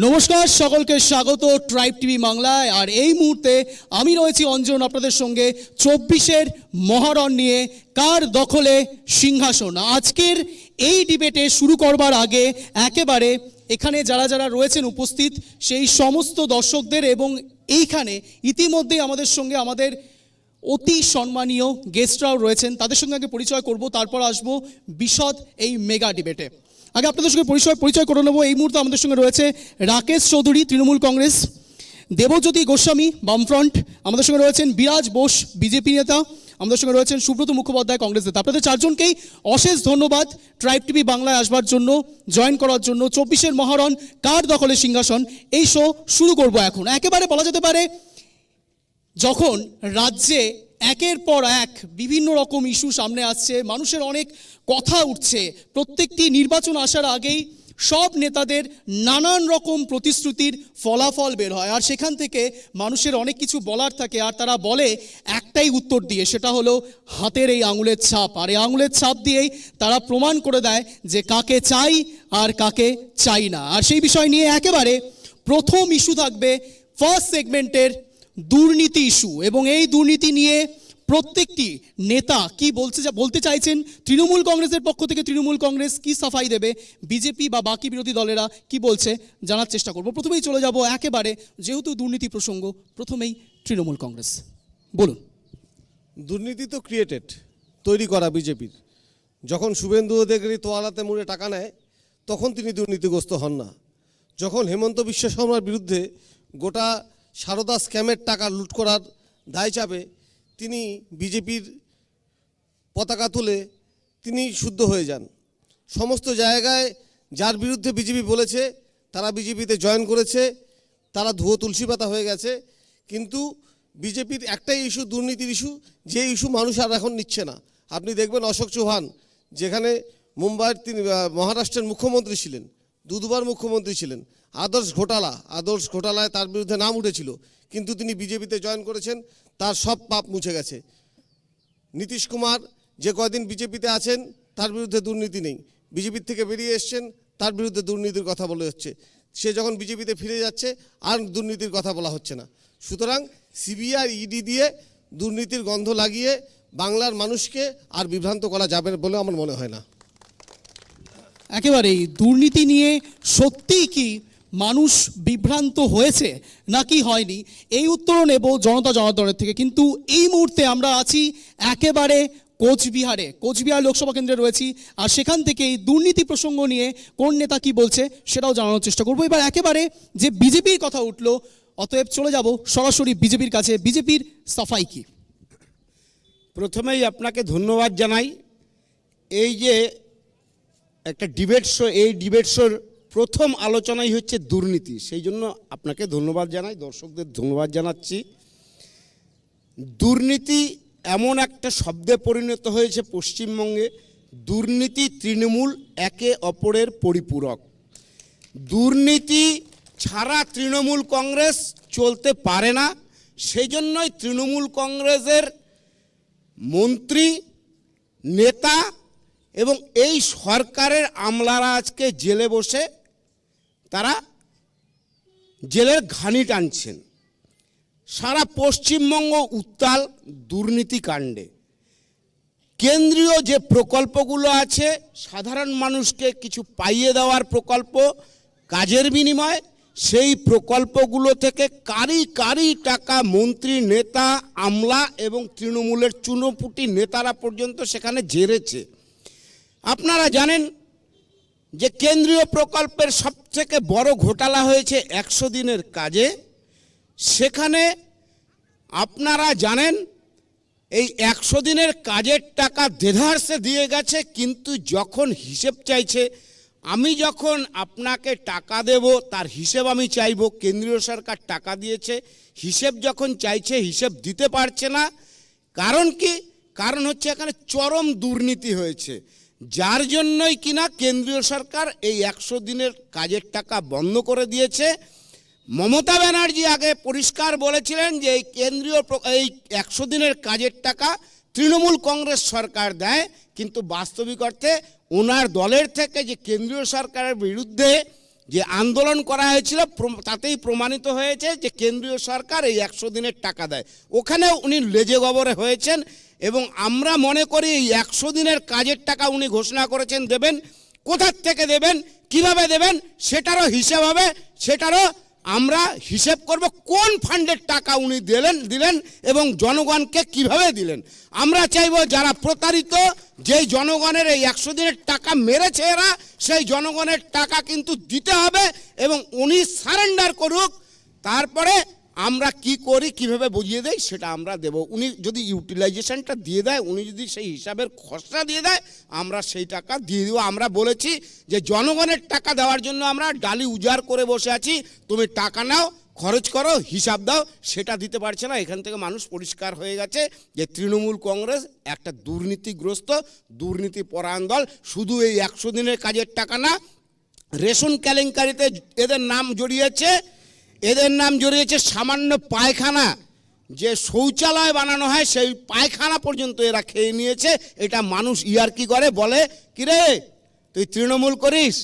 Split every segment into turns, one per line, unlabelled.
নমস্কার, সকলকে স্বাগত ট্রাইব টিভি বাংলায়। আর এই মুহূর্তে আমি রয়েছি অঞ্জন আপনাদের সঙ্গে 24-এর মহারণ নিয়ে কার দখলে সিংহাসন। আজকের এই ডিবেটে শুরু করবার আগে একেবারে এখানে যারা যারা রয়েছেন উপস্থিত সেই সমস্ত দর্শকদের এবং এইখানে ইতিমধ্যেই আমাদের সঙ্গে আমাদের অতি সম্মানীয় গেস্টরাও রয়েছেন, তাদের সঙ্গে আগে পরিচয় করব, তারপর আসবো বিশদ এই মেগা ডিবেটে। আগে আপনাদের সঙ্গে পরিচয় করে নেবো। এই মুহূর্তে আমাদের সঙ্গে রয়েছে রাকেশ চৌধুরী, তৃণমূল কংগ্রেস; দেবজ্যোতি গোস্বামী, বামফ্রন্ট; আমাদের সঙ্গে রয়েছেন বিরাজ বোস, বিজেপি নেতা; আমাদের সঙ্গে রয়েছেন সুব্রত মুখোপাধ্যায়, কংগ্রেস নেতা। আপনাদের চারজনকেই অশেষ ধন্যবাদ ট্রাইব টিভি বাংলায় আসবার জন্য, জয়েন করার জন্য। 24-এর মহারণ কার দখলে সিংহাসন এই শো শুরু করব এখন। একেবারে বলা যেতে পারে যখন রাজ্যে একের পর এক বিভিন্ন রকম ইস্যু সামনে আসছে, মানুষের অনেক কথা উঠছে, প্রত্যেকটি নির্বাচন আসার আগেই সব নেতাদের নানান রকম প্রতিশ্রুতির ফলাফল বের হয়, আর সেখান থেকে মানুষের অনেক কিছু বলার থাকে, আর তারা বলে একটাই উত্তর দিয়ে, সেটা হলো হাতের এই আঙুলের ছাপ। আর এই আঙুলের ছাপ দিয়েই তারা প্রমাণ করে দেয় যে কাকে চাই আর কাকে চাই না। আর সেই বিষয় নিয়ে একেবারে প্রথম ইস্যু থাকবে ফার্স্ট সেগমেন্টের দুর্নীতি ইস্যু, এবং এই দুর্নীতি নিয়ে প্রত্যেকটি নেতা কি বলতে চাইছেন, তৃণমূল কংগ্রেসের পক্ষ থেকে তৃণমূল কংগ্রেস কি সাফাই দেবে, বিজেপি বা বাকি বিরোধী দলেরা কি বলছে জানার চেষ্টা করব। প্রথমেই চলে যাব একেবারে, যেহেতু দুর্নীতি প্রসঙ্গ, প্রথমেই তৃণমূল কংগ্রেস বলুন।
দুর্নীতি তো ক্রিয়েটেড, তৈরি করা বিজেপির। যখন শুভেন্দু অধিকারী তোয়ালাতে মুড়ে টাকা নেয় তখন তিনি দুর্নীতিগ্রস্ত হন না। যখন হেমন্ত বিশ্ব শর্মার বিরুদ্ধে গোটা সারদা স্ক্যামের টাকা লুট করার দায় চাপে তিনি বিজেপির পতাকা তুলে তিনি শুদ্ধ হয়ে যান। সমস্ত জায়গায় যার বিরুদ্ধে বিজেপি বলেছে তারা বিজেপিতে জয়েন করেছে, তারা ধুয়ো তুলসী পাতা হয়ে গেছে। কিন্তু বিজেপির একটাই ইস্যু, দুর্নীতির ইস্যু, যে ইস্যু মানুষ আর এখন নিচ্ছে না। আপনি দেখবেন অশোক চৌহান, যেখানে মুম্বাইয়ের তিনি মহারাষ্ট্রের মুখ্যমন্ত্রী ছিলেন, দুবার মুখ্যমন্ত্রী ছিলেন, আদর্শ ঘোটালায় তার বিরুদ্ধে নাম উঠেছিল, কিন্তু তিনি বিজেপিতে জয়েন করেছেন, তার সব পাপ মুছে গেছে। নীতিশ কুমার যে কয়দিন বিজেপিতে আছেন তার বিরুদ্ধে দুর্নীতি নেই, বিজেপির থেকে বেরিয়ে এসছেন, তার বিরুদ্ধে দুর্নীতির কথা বলা হচ্ছে। সে যখন বিজেপিতে ফিরে যাচ্ছে আর দুর্নীতির কথা বলা হচ্ছে না। সুতরাং সিবিআই ইডি দিয়ে দুর্নীতির গন্ধ লাগিয়ে বাংলার মানুষকে আর বিভ্রান্ত করা যাবে বলে আমার মনে হয় না।
একেবারেই দুর্নীতি নিয়ে সত্যিই কি মানুষ বিভ্রান্ত হয়েছে নাকি হয়নি, এই উত্তরও নেব জনতা জনার্দনের থেকে। কিন্তু এই মুহূর্তে আমরা আছি একেবারে কোচবিহার লোকসভা কেন্দ্রে রয়েছি, আর সেখান থেকে এই দুর্নীতি প্রসঙ্গ নিয়ে কোন নেতা কি বলছে সেটাও জানানোর চেষ্টা করবো। এবার একেবারে যে বিজেপির কথা উঠলো, অতএব চলে যাব সরাসরি বিজেপির কাছে। বিজেপির সাফাই কি?
প্রথমেই আপনাকে ধন্যবাদ জানাই। এই যে একটা ডিবেট শো, এই ডিবেট শোর প্রথম আলোচনাই হচ্ছে দুর্নীতি, সেই জন্য আপনাকে ধন্যবাদ জানাই, দর্শকদের ধন্যবাদ জানাচ্ছি। দুর্নীতি এমন একটা শব্দে পরিণত হয়েছে পশ্চিমবঙ্গে, দুর্নীতি তৃণমূল একে অপরের পরিপূরক। দুর্নীতি ছাড়া তৃণমূল কংগ্রেস চলতে পারে না, সেই জন্যই তৃণমূল কংগ্রেসের মন্ত্রী, নেতা এবং এই সরকারের আমলারা আজকে জেলে বসে তারা জেলের ঘানি টানছেন। সারা পশ্চিমবঙ্গ উত্তাল দুর্নীতি কাণ্ডে। কেন্দ্রীয় যে প্রকল্পগুলো আছে, সাধারণ মানুষকে কিছু পাইয়ে দেওয়ার প্রকল্প, কাজের বিনিময়ে, সেই প্রকল্পগুলো থেকে কারি টাকা মন্ত্রী, নেতা, আমলা এবং তৃণমূলের চুনোপুটি নেতারা পর্যন্ত সেখানে জেরেছে। আপনারা জানেন যে কেন্দ্রীয় প্রকল্পের সবথেকে বড় ঘোটালা হয়েছে 100 দিনের কাজে। সেখানে আপনারা জানেন এই 100 দিনের কাজের টাকা দেধারসে দিয়ে গেছে, কিন্তু যখন হিসেব চাইছে, আমি যখন আপনাকে টাকা দেব তার হিসেব আমি চাইব, কেন্দ্রীয় সরকার টাকা দিয়েছে, হিসেব যখন চাইছে হিসেব দিতে পারছে না। কারণ কি? কারণ হচ্ছে এখানে চরম দুর্নীতি হয়েছে, যার জন্যই কিনা কেন্দ্রীয় সরকার এই 100 দিনের কাজের টাকা বন্ধ করে দিয়েছে। মমতা ব্যানার্জি আগে পরিষ্কার বলেছিলেন যে এই এই 100 দিনের কাজের টাকা তৃণমূল কংগ্রেস সরকার দেয়, কিন্তু বাস্তবিক অর্থে ওনার দলের থেকে যে কেন্দ্রীয় সরকারের বিরুদ্ধে যে আন্দোলন করা হয়েছিল তাতেই প্রমাণিত হয়েছে যে কেন্দ্রীয় সরকার এই 100 দিনের টাকা দেয়, ওখানে উনি লেজে গবরে হয়েছেন। এবং আমরা মনে করি এই 100 দিনের কাজের টাকা উনি ঘোষণা করেছেন দেবেন, কোথার থেকে দেবেন, কিভাবে দেবেন সেটারও হিসেব হবে, সেটারও আমরা হিসেব করব কোন ফান্ডের টাকা উনি দিলেন এবং জনগণকে কিভাবে দিলেন। আমরা চাইব যারা প্রতারিত, যেই জনগণের এই 100 দিনের টাকা মেরেছে এরা, সেই জনগণের টাকা কিন্তু দিতে হবে এবং উনি সারেন্ডার করুক, তারপরে আমরা কি করি কিভাবে বুঝিয়ে দেয় সেটা আমরা দেব। উনি যদি ইউটিলাইজেশনটা দিয়ে দেয়, উনি যদি সেই হিসাবের খসড়া দিয়ে দেয়, আমরা সেই টাকা দিয়ে দেবো। আমরা বলেছি যে জনগণের টাকা দেওয়ার জন্য আমরা ডালি উজাড় করে বসে আছি, তুমি টাকা নাও, খরচ করো, হিসাব দাও, সেটা দিতে পারছে না। এখান থেকে মানুষ পরিষ্কার হয়ে গেছে যে তৃণমূল কংগ্রেস একটা দুর্নীতিগ্রস্ত, দুর্নীতিপরায়ণ দল। শুধু এই 100 দিনের কাজের টাকা না, রেশন কেলেঙ্কারিতে এদের নাম জড়িয়েছে, এদের নাম জড়িয়েছে সামান্য পায়খানা, যে শৌচালয় বানানো হয় সেই পায়খানা পর্যন্ত এরা খেয়ে নিয়েছে। এটা মানুষ ইয়ার্কি করে, বলে কিরে তুই তৃণমূল করিস,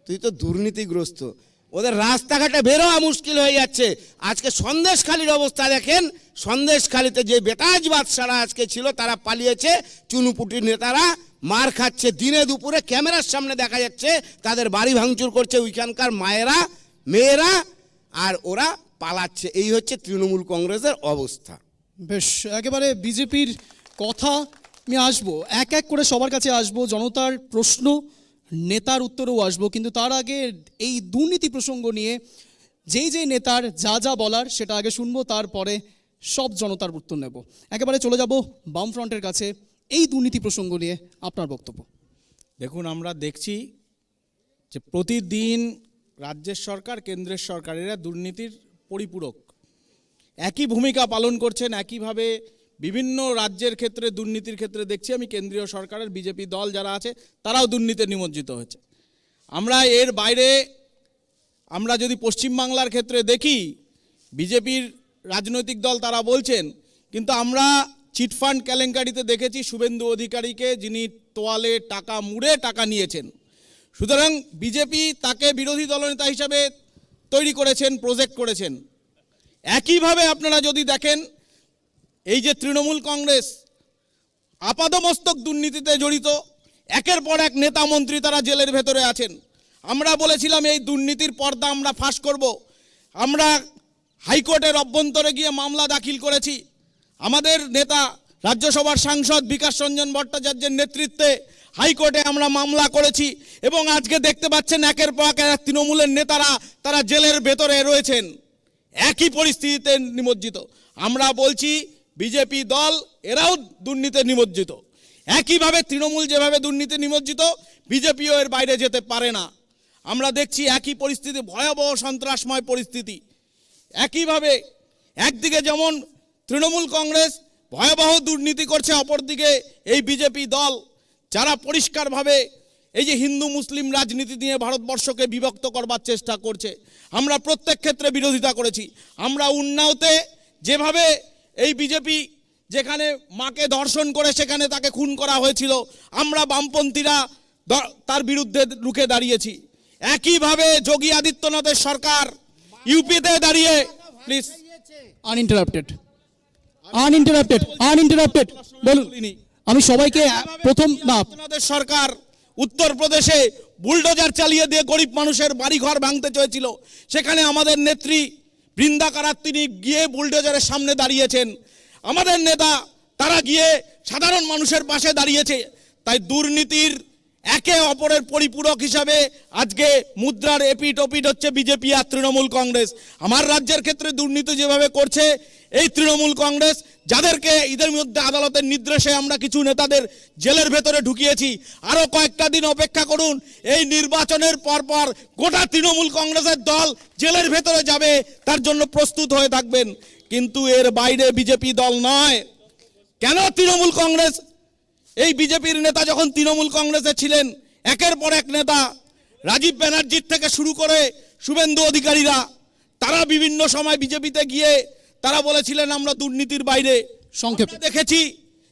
তুই তো দুর্নীতিগ্রস্ত। ওদের রাস্তাঘাটে বেরোয়া মুশকিল হয়ে যাচ্ছে। আজকে সন্দেশখালির অবস্থা দেখেন, সন্দেশখালিতে যে বেতাজ বাদশারা আজকে ছিল তারা পালিয়েছে, চুনুপুটির নেতারা মার খাচ্ছে, দিনে দুপুরে ক্যামেরার সামনে দেখা যাচ্ছে তাদের বাড়ি ভাঙচুর করছে ওইখানকার মায়েরা, মেয়েরা, আর ওরা পালাচ্ছে। এই হচ্ছে তৃণমূল কংগ্রেসের অবস্থা।
বেশ, একেবারে বিজেপির কথা আমি আসবো, এক এক করে সবার কাছে আসবো, জনতার প্রশ্ন, নেতার উত্তরেও আসবো, কিন্তু তার আগে এই দুর্নীতি প্রসঙ্গ নিয়ে যেই নেতার যা যা বলার সেটা আগে শুনবো, তারপরে সব জনতার উত্তর নেব। একেবারে চলে যাব বামফ্রন্টের কাছে, এই দুর্নীতি প্রসঙ্গ নিয়ে আপনার বক্তব্য।
দেখুন, আমরা দেখছি যে প্রতিদিন রাজ্যের সরকার, কেন্দ্রের সরকার এরা দুর্নীতির পরিপূরক, একই ভূমিকা পালন করছেন। একইভাবে বিভিন্ন রাজ্যের ক্ষেত্রে, দুর্নীতির ক্ষেত্রে দেখছি আমি কেন্দ্রীয় সরকারের বিজেপি দল যারা আছে তারাও দুর্নীতিতে নিমজ্জিত হচ্ছে। আমরা এর বাইরে, আমরা যদি পশ্চিমবাংলার ক্ষেত্রে দেখি, বিজেপির রাজনৈতিক দল তারা বলছেন, কিন্তু আমরা চিটফান্ড কেলেঙ্কারিতে দেখেছি শুভেন্দু অধিকারীকে, যিনি তোয়ালে টাকা মুড়ে টাকা নিয়েছেন। সুতরাং বিজেপি তাকে বিরোধী দলনেতা হিসাবে তৈরি করেছেন, প্রজেক্ট করেছেন। একইভাবে আপনারা যদি দেখেন, এই যে তৃণমূল কংগ্রেস আপাদমস্তক দুর্নীতিতে জড়িত, একের পর এক নেতা মন্ত্রী তারা জেলের ভেতরে আছেন। আমরা বলেছিলাম এই দুর্নীতির পর্দা আমরা ফাঁস করব। আমরা হাইকোর্টের অভ্যন্তরে গিয়ে মামলা দাখিল করেছি। আমাদের নেতা রাজ্যসভার সাংসদ বিকাশ রঞ্জন ভট্টাচার্যের নেতৃত্বে হাইকোর্টে আমরা মামলা করেছি এবং আজকে দেখতে পাচ্ছেন একের পর এক তৃণমূলের নেতারা তারা জেলের ভেতরে রয়েছেন, একই পরিস্থিতিতে নিমজ্জিত। আমরা বলছি বিজেপি দল এরাও দুর্নীতিতে নিমজ্জিত। একইভাবে তৃণমূল যেভাবে দুর্নীতি নিমজ্জিত, বিজেপিও এর বাইরে যেতে পারে না। আমরা দেখছি একই পরিস্থিতি, ভয়াবহ সন্ত্রাসময় পরিস্থিতি। একইভাবে একদিকে যেমন তৃণমূল কংগ্রেস ভয়াবহ দুর্নীতি করছে, অপরদিকে এই বিজেপি দল যারা পরিষ্কারভাবে এই যে হিন্দু মুসলিম রাজনীতি নিয়ে ভারতবর্ষকে বিভক্ত করবার চেষ্টা করছে, আমরা প্রত্যেক ক্ষেত্রে বিরোধিতা করেছি। আমরা উন্নাওতে যেভাবে এই বিজেপি যেখানে মাকে ধর্ষণ করে সেখানে তাকে খুন করা হয়েছিল, আমরা বামপন্থীরা তার বিরুদ্ধে রুখে দাঁড়িয়েছি। একইভাবে যোগী আদিত্যনাথের সরকার ইউপিতে দাঁড়িয়ে, প্লিজ
আনইন্টারাপ্টেড বলুন। আমি সবাইকে প্রথম না,
আপনাদের সরকার উত্তরপ্রদেশে বুলডোজার চালিয়ে দিয়ে গরিব মানুষের বাড়িঘর ভাঙতে চেয়েছিল, সেখানে আমাদের নেত্রী বৃন্দা কারাত তিনি গিয়ে বুলডোজারের সামনে দাঁড়িয়েছেন। আমাদের নেতা তারা গিয়ে সাধারণ মানুষের পাশে দাঁড়িয়েছে। তাই দুর্নীতির একে অপরের পরিপূরক হিসাবে আজকে মুদ্রার এপিট ওপিট হচ্ছে বিজেপি আর তৃণমূল কংগ্রেস। আমার রাজ্যের ক্ষেত্রে দুর্নীতি যেভাবে করছে এই তৃণমূল কংগ্রেস, যাদেরকে ঈদের মধ্যে আদালতের নির্দেশে আমরা কিছু নেতাদের জেলের ভেতরে ঢুকিয়েছি, আরও কয়েকটা দিন অপেক্ষা করুন। এই নির্বাচনের পরপর গোটা তৃণমূল কংগ্রেসের দল জেলের ভেতরে যাবে, তার জন্য প্রস্তুত হয়ে থাকবেন। কিন্তু এর বাইরে বিজেপি দল নয়। কেন তৃণমূল কংগ্রেস, এই বিজেপির নেতা যখন তৃণমূল কংগ্রেসে ছিলেন, একের পর এক নেতা রাজীব ব্যানার্জির থেকে শুরু করে শুভেন্দু অধিকারীরা, তারা বিভিন্ন সময় বিজেপিতে গিয়ে তারা বলেছিলেন আমরা দুর্নীতির বাইরে। সংক্ষেপে দেখেছি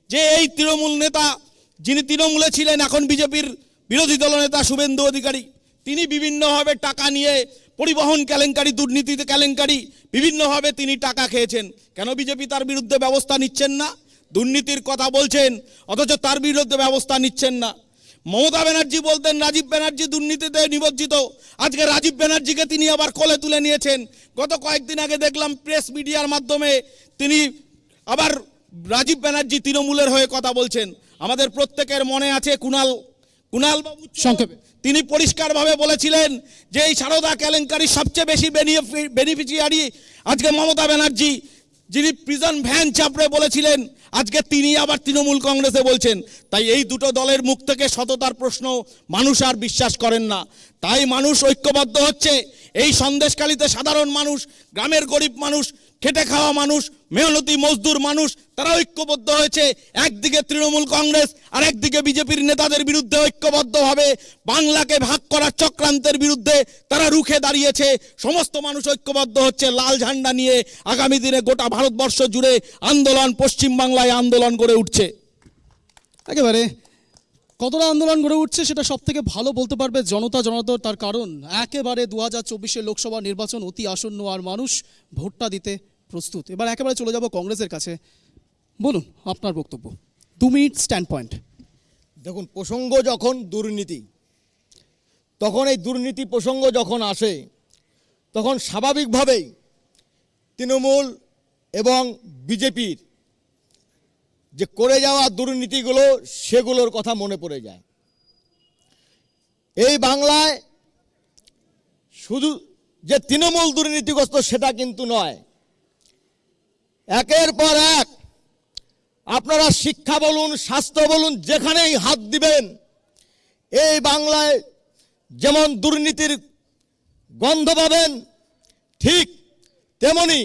যে এই তৃণমূল নেতা যিনি তৃণমূলে ছিলেন, এখন বিজেপির বিরোধী দলনেতা শুভেন্দু অধিকারী, তিনি বিভিন্নভাবে টাকা নিয়ে পরিবহন কেলেঙ্কারি, দুর্নীতিতে কেলেঙ্কারি, বিভিন্নভাবে তিনি টাকা খেয়েছেন। কেন বিজেপি তার বিরুদ্ধে ব্যবস্থা নিচ্ছেন না? দুর্নীতির কথা বলছেন অথচ তার বিরুদ্ধে ব্যবস্থা নিচ্ছেন না। মমতা ব্যানার্জি বলতেন রাজীব ব্যানার্জি দুর্নীতিতে নিমজ্জিত, আজকে রাজীব ব্যানার্জিকে তিনি আবার কোলে তুলে নিয়েছেন। গত কয়েকদিন আগে দেখলাম প্রেস মিডিয়ার মাধ্যমে তিনি আবার রাজীব ব্যানার্জি তৃণমূলের হয়ে কথা বলছেন। আমাদের প্রত্যেকের মনে আছে কুণাল বাবু
সংক্ষেপে।
তিনি পরিষ্কারভাবে বলেছিলেন যে এই সারদা কেলেঙ্কারির সবচেয়ে বেশি বেনিফিশিয়ারি আজকে মমতা ব্যানার্জি, যিনি প্রিজন ভ্যান চাপড়ে বলেছিলেন, আজকে তিনি আবার তৃণমূল কংগ্রেসে বলছেন। তাই এই দুটো দলের মুখ থেকে সততার প্রশ্ন মানুষ আর বিশ্বাস করেন না। তাই মানুষ ঐক্যবদ্ধ হচ্ছে। এই সন্দেশখালিতে সাধারণ মানুষ, গ্রামের গরিব মানুষ, খেটে খাওয়া মানুষ, মেহনতি মজদুর মানুষ, তারা ঐক্যবদ্ধ হয়েছে। একদিকে তৃণমূল কংগ্রেস আর একদিকে বিজেপির নেতাদের বিরুদ্ধে ঐক্যবদ্ধভাবে বাংলাকে ভাগ করার চক্রান্তের বিরুদ্ধে তারা রুখে দাঁড়িয়েছে। সমস্ত মানুষ ঐক্যবদ্ধ হচ্ছে লাল ঝান্ডা নিয়ে। আগামী দিনে গোটা ভারতবর্ষ জুড়ে আন্দোলন, পশ্চিমবাংলায় আন্দোলন গড়ে উঠছে।
একেবারে কতটা আন্দোলন গড়ে উঠছে সেটা সব থেকে ভালো বলতে পারবে জনতা। তার কারণ একেবারে 2024 লোকসভা নির্বাচন অতি আসন্ন আর মানুষ ভোটটা দিতে প্রস্তুত। এবার একেবারে চলে যাব কংগ্রেসের কাছে। বলুন আপনার বক্তব্য, 2 মিনিট স্ট্যান্ড পয়েন্ট।
দেখুন, প্রসঙ্গ যখন দুর্নীতি, তখন এই দুর্নীতি প্রসঙ্গ যখন আসে তখন স্বাভাবিকভাবেই তৃণমূল এবং বিজেপির যে করে যাওয়া দুর্নীতিগুলো সেগুলোর কথা মনে পড়ে যায়। এই বাংলায় শুধু যে তৃণমূল দুর্নীতিগ্রস্ত সেটা কিন্তু নয়, একের পর এক আপনারা শিক্ষা বলুন, স্বাস্থ্য বলুন, যেখানেই হাত দিবেন এই বাংলায় যেমন দুর্নীতির গন্ধ পাবেন, ঠিক তেমনি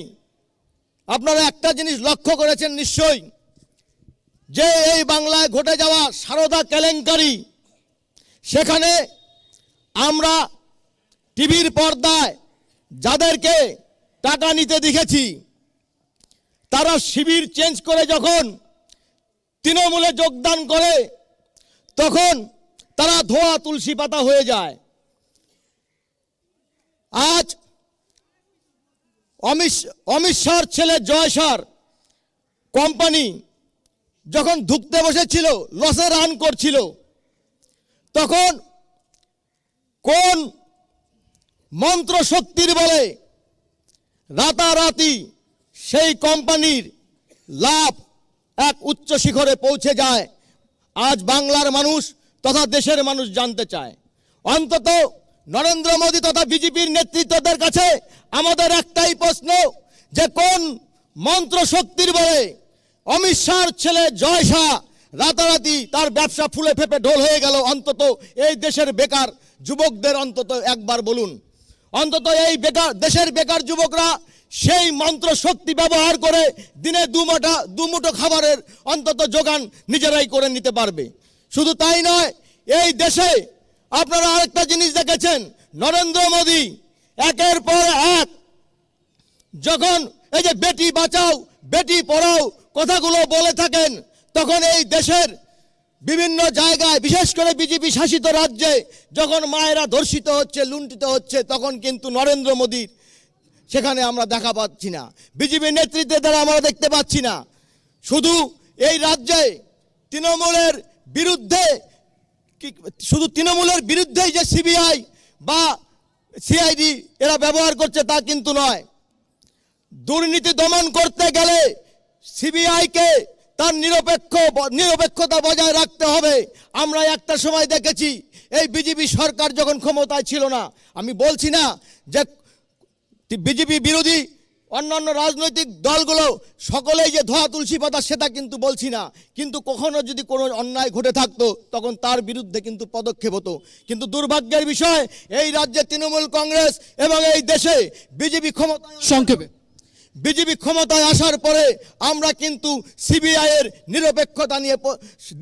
আপনারা একটা জিনিস লক্ষ্য করেছেন নিশ্চয়ই, যে এই বাংলায় ঘটে যাওয়া সারদা কেলেঙ্কারি, সেখানে আমরা টিভির পর্দায় যাদেরকে টাকা নিতে দেখেছি, তারা শিবির চেঞ্জ করে যখন তৃণমূলে যোগদান করে তখন তারা ধোয়া তুলসী পাতা হয়ে যায়। আজ অমিত শাহর ছেলে জয় শাহর কোম্পানি যখন ধুঁকতে বসেছিল, লসে রান করছিল, তখন কোন মন্ত্র শক্তির বলে রাতারাতি সেই কোম্পানির লাভ এক উচ্চ শিখরে পৌঁছে যায়। আজ বাংলার মানুষ তথা দেশের মানুষ জানতে চায়। অন্তত নরেন্দ্র মোদী তথা বিজেপির নেতৃত্বদের কাছে আমাদের একটাই প্রশ্ন, যে কোন মন্ত্র শক্তির বলে অমিত শাহর ছেলে জয় শাহ রাতারাতি তার ব্যবসা ফুলে ফেপে ঢোল হয়ে গেল? অন্তত এই দেশের বেকার যুবকদের অন্তত একবার বলুন। অন্তত এই বেকার দেশের বেকার যুবকরা সেই মন্ত্র শক্তি ব্যবহার করে দিনে দুমুঠো খাবারের অন্তত যোগান নিজেরাই করে নিতে পারবে। শুধু তাই নয়, এই দেশে আপনারা আরেকটা জিনিস দেখেছেন, নরেন্দ্র মোদী একের পর এক যখন এই যে বেটি বাঁচাও বেটি পড়াও কথাগুলো বলে থাকেন, তখন এই দেশের বিভিন্ন জায়গায় বিশেষ করে বিজেপি শাসিত রাজ্যে যখন মায়েরা ধর্ষিত হচ্ছে, লুণ্ঠিত হচ্ছে, তখন কিন্তু নরেন্দ্র মোদীর সেখানে আমরা দেখা পাচ্ছি না, বিজেপি নেতৃত্বের দ্বারা আমরা দেখতে পাচ্ছি না। শুধু এই রাজ্যে তৃণমূলের বিরুদ্ধে শুধু তৃণমূলের বিরুদ্ধেই যে সিবিআই বা সিআইডি এরা ব্যবহার করছে তা কিন্তু নয়। দুর্নীতি দমন করতে গেলে সিবিআইকে তার নিরপেক্ষতা বজায় রাখতে হবে। আমরা একটা সময় দেখেছি এই বিজেপি সরকার যখন ক্ষমতায় ছিল না, আমি বলছি না যে বিজেপি বিরোধী অন্যান্য রাজনৈতিক দলগুলো সকলেই যে ধোয়া তুলসী পাতা সেটা কিন্তু বলছি না, কিন্তু কখনো যদি কোনো অন্যায় ঘটে থাকতো তখন তার বিরুদ্ধে কিন্তু পদক্ষেপ হতো। কিন্তু দুর্ভাগ্যের বিষয়, এই রাজ্যে তৃণমূল কংগ্রেস এবং এই দেশে বিজেপি ক্ষমতায় আসার পরে আমরা কিন্তু সিবিআই এর নিরপেক্ষতা নিয়ে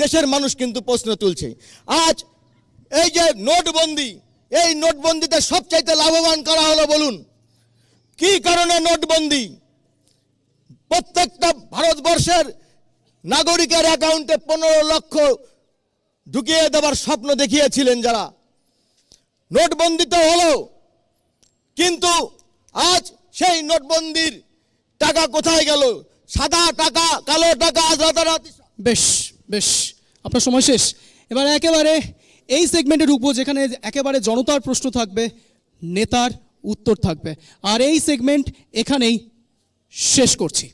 দেশের মানুষ কিন্তু প্রশ্ন তুলছে। আজ এই যে নোটবন্দি, এই নোটবন্দিতে সবচাইতে লাভবান করা হলো বলুন কি কারণে নোটবন্দি? প্রত্যেকটা ভারতবর্ষের নাগরিকের অ্যাকাউন্টে 15 লক্ষ ঢুকিয়ে দেওয়ার স্বপ্ন দেখিয়েছিলেন যারা, নোটবন্দি তো হলো, কিন্তু আজ সেই নোটবন্দির টাকা কোথায় গেল? সাদা টাকা, কালো টাকা আজ রাতারাতি।
বেশ বেশ, আপনার সময় শেষ। এবার একেবারে এই সেগমেন্টের উপর, যেখানে একেবারে জনতার প্রশ্ন থাকবে, নেতার উত্তর থাকবে, আর এই সেগমেন্ট এখানেই শেষ করছি।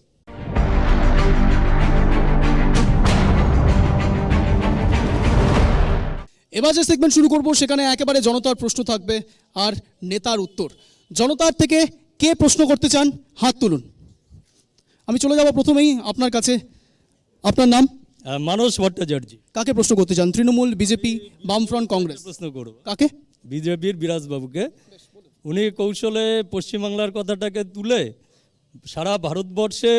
এবার যে সেগমেন্ট শুরু করব, সেখানে একেবারে জনতার প্রশ্ন থাকবে আর নেতার উত্তর। জনতার থেকে কে প্রশ্ন করতে চান হাত তুলুন। আমি চলে যাব প্রথমেই আপনার কাছে। আপনার নাম?
মানস ভট্টাচার্য।
কাকে প্রশ্ন করতে চান? তৃণমূল, বিজেপি, বামফ্রন্ট, কংগ্রেস?
প্রশ্ন করব
কাকে?
বিজেপির বিরাজবাবুকে। উনি কৌশলে পশ্চিমবাংলার কথাটাকে তুলে সারা ভারতবর্ষে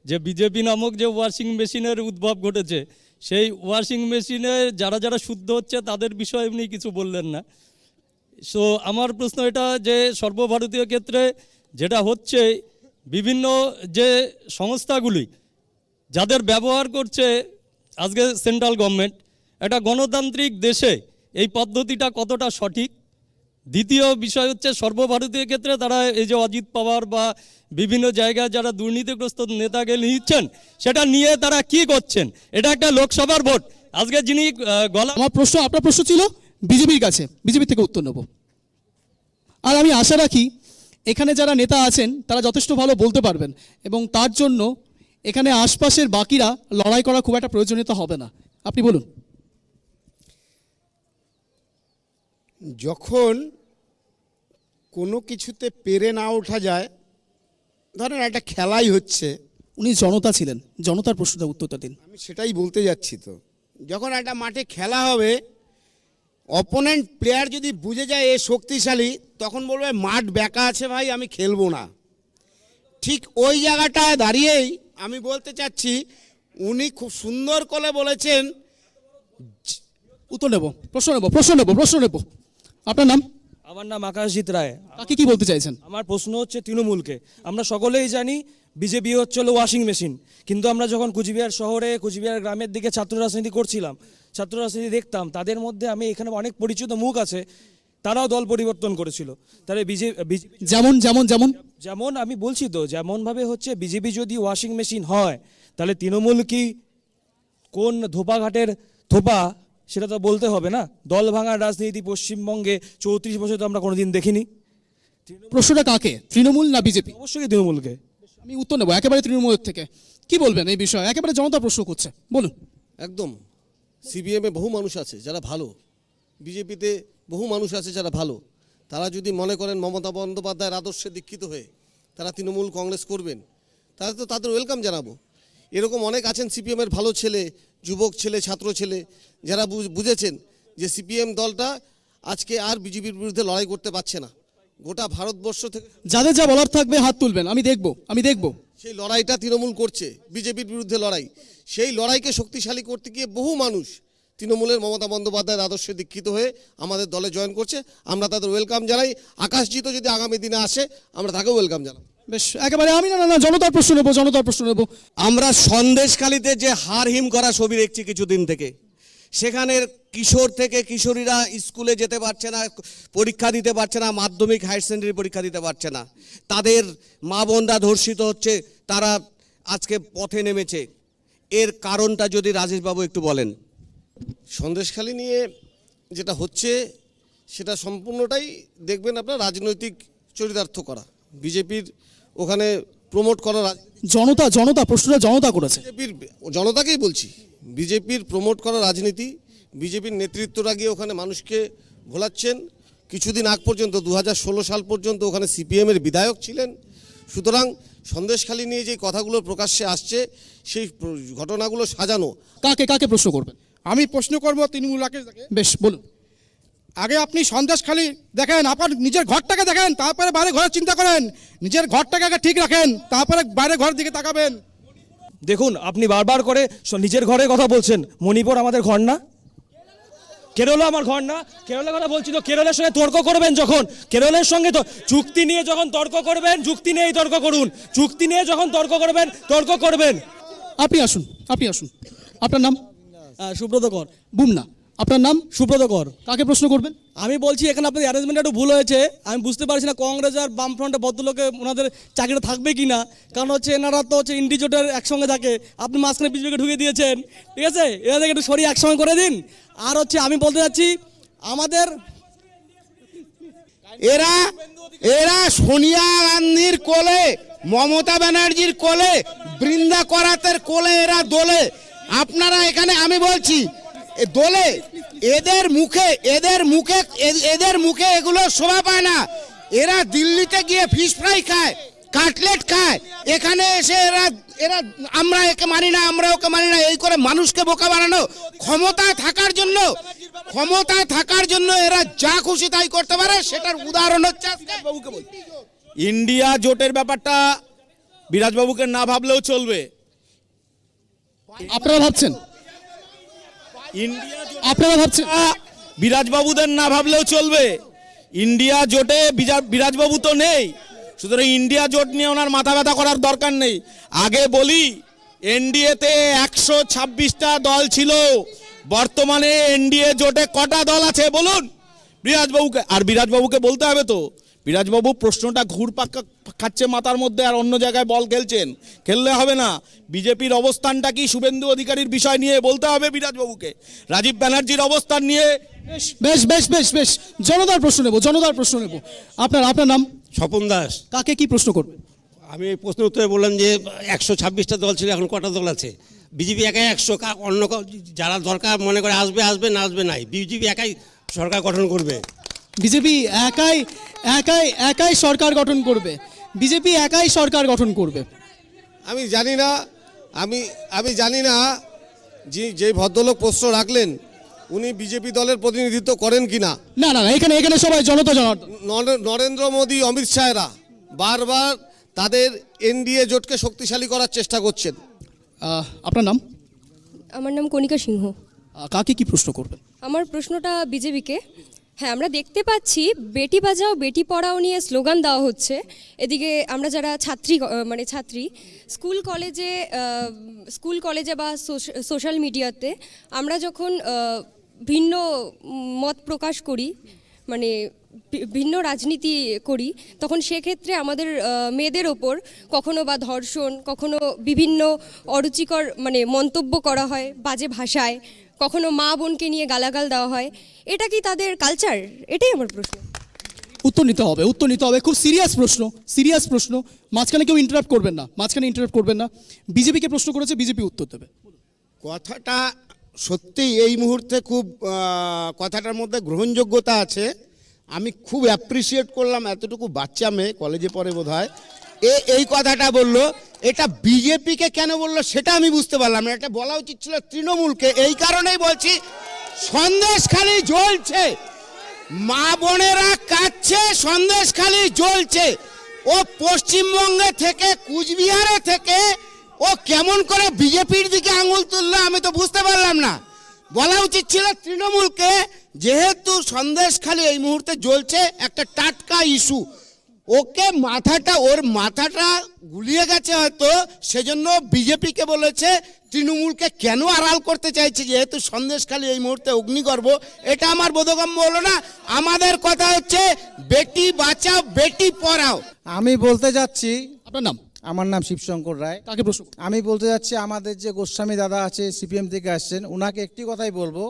যে বিজেপি নামক যে ওয়াশিং মেশিনের উদ্ভব ঘটেছে, সেই ওয়াশিং মেশিনে যারা যারা শুদ্ধ হচ্ছে তাদের বিষয়ে উনি কিছু বললেন না। সো আমার প্রশ্ন এটা যে সর্বভারতীয় ক্ষেত্রে যেটা হচ্ছে, বিভিন্ন যে সংস্থাগুলি যাদের ব্যবহার করছে আজকে সেন্ট্রাল গভর্নমেন্ট, একটা গণতান্ত্রিক দেশে এই পদ্ধতিটা কতটা সঠিক? দ্বিতীয় বিষয় হচ্ছে সর্বভারতীয় ক্ষেত্রে তারা এই যে অজিত পাওয়ার বা বিভিন্ন জায়গায় যারা দুর্নীতিগ্রস্ত নেতাকে নিচ্ছেন, সেটা নিয়ে তারা কি করছেন? এটা একটা লোকসভার ভোট। আজকে যিনি
আমার প্রশ্ন, আপনার প্রশ্ন ছিল বিজেপির কাছে, বিজেপি থেকে উত্তর নেব। আর আমি আশা রাখি এখানে যারা নেতা আছেন তারা যথেষ্ট ভালো বলতে পারবেন, এবং তার জন্য এখানে আশপাশের বাকিরা লড়াই করা খুব একটা প্রয়োজনীয়তা হবে না। আপনি বলুন।
যখন কোনো কিছুতে পেরে না ওঠা যায়, ধরেন একটা খেলাই হচ্ছে,
উনি জনতা ছিলেন, জনতার প্রশ্নটা উত্তরটা দিন।
আমি সেটাই বলতে যাচ্ছি। তো যখন একটা মাঠে খেলা হবে, অপোনেন্ট প্লেয়ার যদি বুঝে যায় এ শক্তিশালী, তখন বলবে মাঠ ব্যাকা আছে ভাই, আমি খেলবো না। ঠিক ওই জায়গাটায় দাঁড়িয়েই আমি বলতে চাচ্ছি, উনি খুব সুন্দর করে বলেছেন।
উত্তর নেব, প্রশ্ন নেব। আপনার নাম?
আমার নাম আকাশজিৎ রায়।
কাকে কি বলতে চাইছেন?
আমার প্রশ্ন হচ্ছে তৃণমূলকে। আমরা সকলেই জানি বিজেপি হচ্ছে হলো ওয়াশিং মেশিন, কিন্তু আমরা যখন কুচবিহার শহরে, কুচবিহার গ্রামের দিকে ছাত্র রাজনীতি করছিলাম, ছাত্র রাজনীতি দেখতাম, তাদের মধ্যে আমি এখানে অনেক পরিচিত মুখ আছে, তারাও দল পরিবর্তন করেছিল। তাহলে বিজেপি
যেমন যেমন যেমন
যেমন আমি বলছি তো, যেমনভাবে হচ্ছে বিজেপি যদি ওয়াশিং মেশিন হয়, তাহলে তৃণমূল কি কোন ধোপাঘাটের থোপা সেটা তো বলতে হবে না। দল ভাঙার রাজনীতি পশ্চিমবঙ্গে 34 বছর তো আমরা কোনোদিন দেখিনি।
প্রশ্নটা কাকে, তৃণমূল না বিজেপি?
অবশ্যই তৃণমূলকে।
আমি উত্তর নেব একেবারে তৃণমূলের থেকে। কি বলবেন এই বিষয়ে? একেবারে জনতা প্রশ্ন করছে, বলুন।
একদম। সিপিএমে বহু মানুষ আছে যারা ভালো, বিজেপিতে বহু মানুষ আছে যারা ভালো। তারা যদি মনে করেন মমতা বন্দ্যোপাধ্যায়ের আদর্শে দীক্ষিত হয়ে তারা তৃণমূল কংগ্রেস করবেন, তাহলে তো তাদের ওয়েলকাম জানাবো। এরকম অনেক আছেন সিপিএমের ভালো ছেলে, যুবক ছেলে, ছাত্র ছেলে, যারা বুঝেছেন যে সিপিএম দলটা আজকে আর বিজেপির বিরুদ্ধে লড়াই করতে পারছে না। গোটা ভারতবর্ষ থেকে
যাদের যা বলার থাকবে হাত তুলবেন, আমি দেখব।
সেই লড়াইটা তৃণমূল করছে, বিজেপির বিরুদ্ধে লড়াই। সেই লড়াইকে শক্তিশালী করতে গিয়ে বহু মানুষ তৃণমূলের মমতা বন্দ্যোপাধ্যায়ের আদর্শে দীক্ষিত হয়ে আমাদের দলে জয়েন করছে। আমরা তাদের ওয়েলকাম জানাই। আকাশজিৎও যদি আগামী দিনে আসে, আমরা তাকেও ওয়েলকাম জানাই।
বেশ, একেবারে আমি না জনতার প্রশ্ন নেব।
আমরা সন্দেশখালিতে যে হারহিম করা ছবি দেখছি কিছুদিন থেকে, সেখানের কিশোর থেকে কিশোরীরা স্কুলে যেতে পারছে না, পরীক্ষা দিতে পারছে না, মাধ্যমিক হায়ার সেকেন্ডারি পরীক্ষা দিতে পারছে না, তাদের মা বোনরা ধর্ষিত হচ্ছে, তারা আজকে পথে নেমেছে। এর কারণটা যদি রাজেশবাবু একটু বলেন।
সন্দেশখালি নিয়ে যেটা হচ্ছে সেটা সম্পূর্ণটাই দেখবেন আপনার রাজনৈতিক চরিতার্থ করা, বিজেপির ওখানে প্রমোট করা।
জনতা প্রশ্নটা জনতা করেছে।
বিজেপির জনতাকেই বলছি, বিজেপির প্রমোট করা রাজনীতি, বিজেপির নেতৃত্বরা গিয়ে ওখানে মানুষকে ভোলাচ্ছেন। কিছুদিন আগ পর্যন্ত 2016 সাল পর্যন্ত ওখানে সিপিএমের বিধায়ক ছিলেন। সুতরাং সন্দেশখালি নিয়ে যে কথাগুলো প্রকাশ্যে আসছে, সেই ঘটনাগুলো সাজানো।
কাকে প্রশ্ন করবেন?
আমি প্রশ্ন করবো তৃণমূল রাকেশদাকে।
বেশ, বলুন।
আগে আপনি সন্দেশখালি দেখেন, আপনার নিজের ঘরটাকে দেখেন, তারপরে বাইরে ঘরের চিন্তা করেন। নিজের ঘরটাকে আগে ঠিক রাখেন, তারপরে বাইরে ঘরের দিকে তাকাবেন।
দেখুন, আপনি বারবার করে নিজের ঘরের কথা বলছেন। মণিপুর আমাদের ঘর না? কেরল আমার ঘর না? কেরলের কথা বলছি তো। কেরলের সঙ্গে তর্ক করবেন যখন, কেরলের সঙ্গে তো চুক্তি নিয়ে যখন তর্ক করবেন, যুক্তি নিয়েই তর্ক করুন। চুক্তি নিয়ে যখন তর্ক করবেন, তর্ক করবেন।
আপনি আসুন। আপনার নাম?
সুব্রত কর।
বুমনা। আপনার নাম?
সুব্রত কর।
কাকে প্রশ্ন করবেন?
আমি বলছি এখানে আপনাদের অ্যারেঞ্জমেন্ট একটু ভুল হয়েছে। আমি বুঝতে পারছি না কংগ্রেস আর বামফ্রন্টে ভদ্রলোকে ওনাদের চাকরিটা থাকবে কি না, কারণ হচ্ছে এনারা তো হচ্ছে ইন্ডিজোটের একসঙ্গে থাকে, আপনি মাঝখানে বিজেপিকে ঢুকে দিয়েছেন, ঠিক আছে? এনাদেরকে একটু সরিয়ে একসঙ্গে করে দিন। আর হচ্ছে আমি বলতে চাচ্ছি আমাদের
এরা এরা সোনিয়া গান্ধীর কোলে, মমতা ব্যানার্জির কোলে, বৃন্দা করাতের কোলে এরা দোলে। আপনারা এখানে আমি বলছি দোলে, এদের মুখে এগুলো শোভা পায় না। এরা দিল্লিতে গিয়ে ফিশ ফ্রাই খায়, কাটলেট খায়, এখানে এসে এরা আমরা একে মানি না, আমরা ওকে মানি না, এই করে মানুষকে বোকা বানানো, ক্ষমতায় থাকার জন্য এরা যা খুশি তাই করতে পারে। সেটার উদাহরণ হচ্ছে আজকে বাবুকে বলছি।
ইন্ডিয়া জোটের ব্যাপারটা বিরাজবাবুকে না ভাবলেও চলবে।
আপনারা ভাবছেন? আপনারা ভাবছেন?
বিরাজবাবুদের না ভাবলেও চলবে। ইন্ডিয়া জোটে বিরাজবাবু তো নেই, সুতরাং ইন্ডিয়া জোট নিয়ে ওনার মাথা ব্যথা করার দরকার নেই। আগে বলি, এনডিএতে 126টা দল ছিল, বর্তমানে এনডিএ জোটে কটা দল আছে বলুন বিরাজবাবুকে। আর বিরাজবাবুকে বলতে হবে তো, বিরাজবাবু প্রশ্নটা ঘুরপাক খাচ্ছে মাথার মধ্যে, আর অন্য জায়গায় বল খেলছেন, খেললে হবে না। বিজেপির অবস্থানটা কি শুভেন্দু অধিকারীর বিষয় নিয়ে বলতে হবে বিরাজবাবুকে, রাজীব ব্যানার্জির অবস্থান নিয়ে।
বেশ বেশ বেশ বেশ জনতার প্রশ্ন নেব, জনতার প্রশ্ন নেব। আপনার নাম?
স্বপন দাস।
কাকে কি প্রশ্ন করবেন?
আমি এই প্রশ্নের উত্তরে বললাম যে 126টা দল ছিল, এখন কটা দল আছে? বিজেপি একাই 100, অন্য যারা দরকার মনে করে আসবে না আসবে নাই, বিজেপি একাই সরকার গঠন করবে।
বিজেপি একাই সরকার গঠন করবে? বিজেপি একাই সরকার গঠন করবে?
আমি জানি না যে ভদ্রলোক প্রশ্ন রাখলেন উনি বিজেপি দলের প্রতিনিধিত্ব করেন কিনা।
না না, এখানে সবাই জনতা জনার্দন।
নরেন্দ্র মোদী, অমিত শাহরা বারবার তাদের এনডিএ জোটকে শক্তিশালী করার চেষ্টা করছেন।
আপনার নাম?
আমার নাম কণিকা সিংহ।
কাকে কি প্রশ্ন করবেন?
আমার প্রশ্নটা বিজেপিকে। হ্যাঁ, আমরা দেখতে পাচ্ছি বেটি বাঁচাও বেটি পড়াও নিয়ে স্লোগান দেওয়া হচ্ছে। এদিকে আমরা যারা ছাত্রী স্কুল কলেজে বা সোশ্যাল মিডিয়াতে আমরা যখন ভিন্ন মত প্রকাশ করি, ভিন্ন রাজনীতি করি, তখন সেক্ষেত্রে আমাদের মেয়েদের ওপর কখনো বা ধর্ষণ, কখনো বিভিন্ন অরুচিকর মন্তব্য করা হয় বাজে ভাষায়, কখনো মা বোনকে নিয়ে গালাগাল দেওয়া হয়। এটা কি তাদের কালচার? এটাই আমার প্রশ্ন।
উত্তর নিতে হবে। খুব সিরিয়াস প্রশ্ন। মাঝখানে কেউ ইন্টারাপ্ট করবেন না। বিজেপিকে প্রশ্ন করেছে, বিজেপি উত্তর দেবে।
কথাটা সত্যি এই মুহূর্তে খুব কথাটার মধ্যে গ্রহণযোগ্যতা আছে। আমি খুব অ্যাপ্রিসিয়েট করলাম, এতটুকু বাচ্চা মেয়ে, কলেজে পড়ে বোধহয়, এই কথাটা বললো। এটা বিজেপিকে কেন বললো সেটা আমি বুঝতে পারলাম না। এটা বলা উচিত ছিল তৃণমূলকে। এই কারণেই বলছি, সন্দেশখালি জ্বলছে, মা বোনেরা কাঁদছে, সন্দেশখালি জ্বলছে। ও পশ্চিমবঙ্গে থেকে, কুচবিহারে থেকে ও কেমন করে বিজেপির দিকে আঙুল তুললো আমি তো বুঝতে পারলাম না। বলা উচিত ছিল তৃণমূলকে, যেহেতু সন্দেশখালি এই মুহূর্তে জ্বলছে, একটা টাটকা ইস্যু, ওর মাথাটা গুলিয়ে গেছে হয়তো, সেজন্য বিজেপিকে বলেছে তৃণমূলকে কেন আড়াল করতে চাইছে, যেহেতু সন্দেশখালি এই মুহূর্তে অগ্নিগর্ভ। এটা আমার বোধগম্য হলো না। আমাদের কথা হচ্ছে বেটি বাঁচাও বেটি পড়াও।
আমি বলতে যাচ্ছি,
আপনার নাম?
আমার নাম শিবশঙ্কর রায়।
কাকে প্রশ্ন?
আমি বলতে যাচ্ছি আমাদের যে গোস্বামী দাদা আছে, সিপিএম থেকে আসছেন, ওনাকে একটি কথাই বলবো।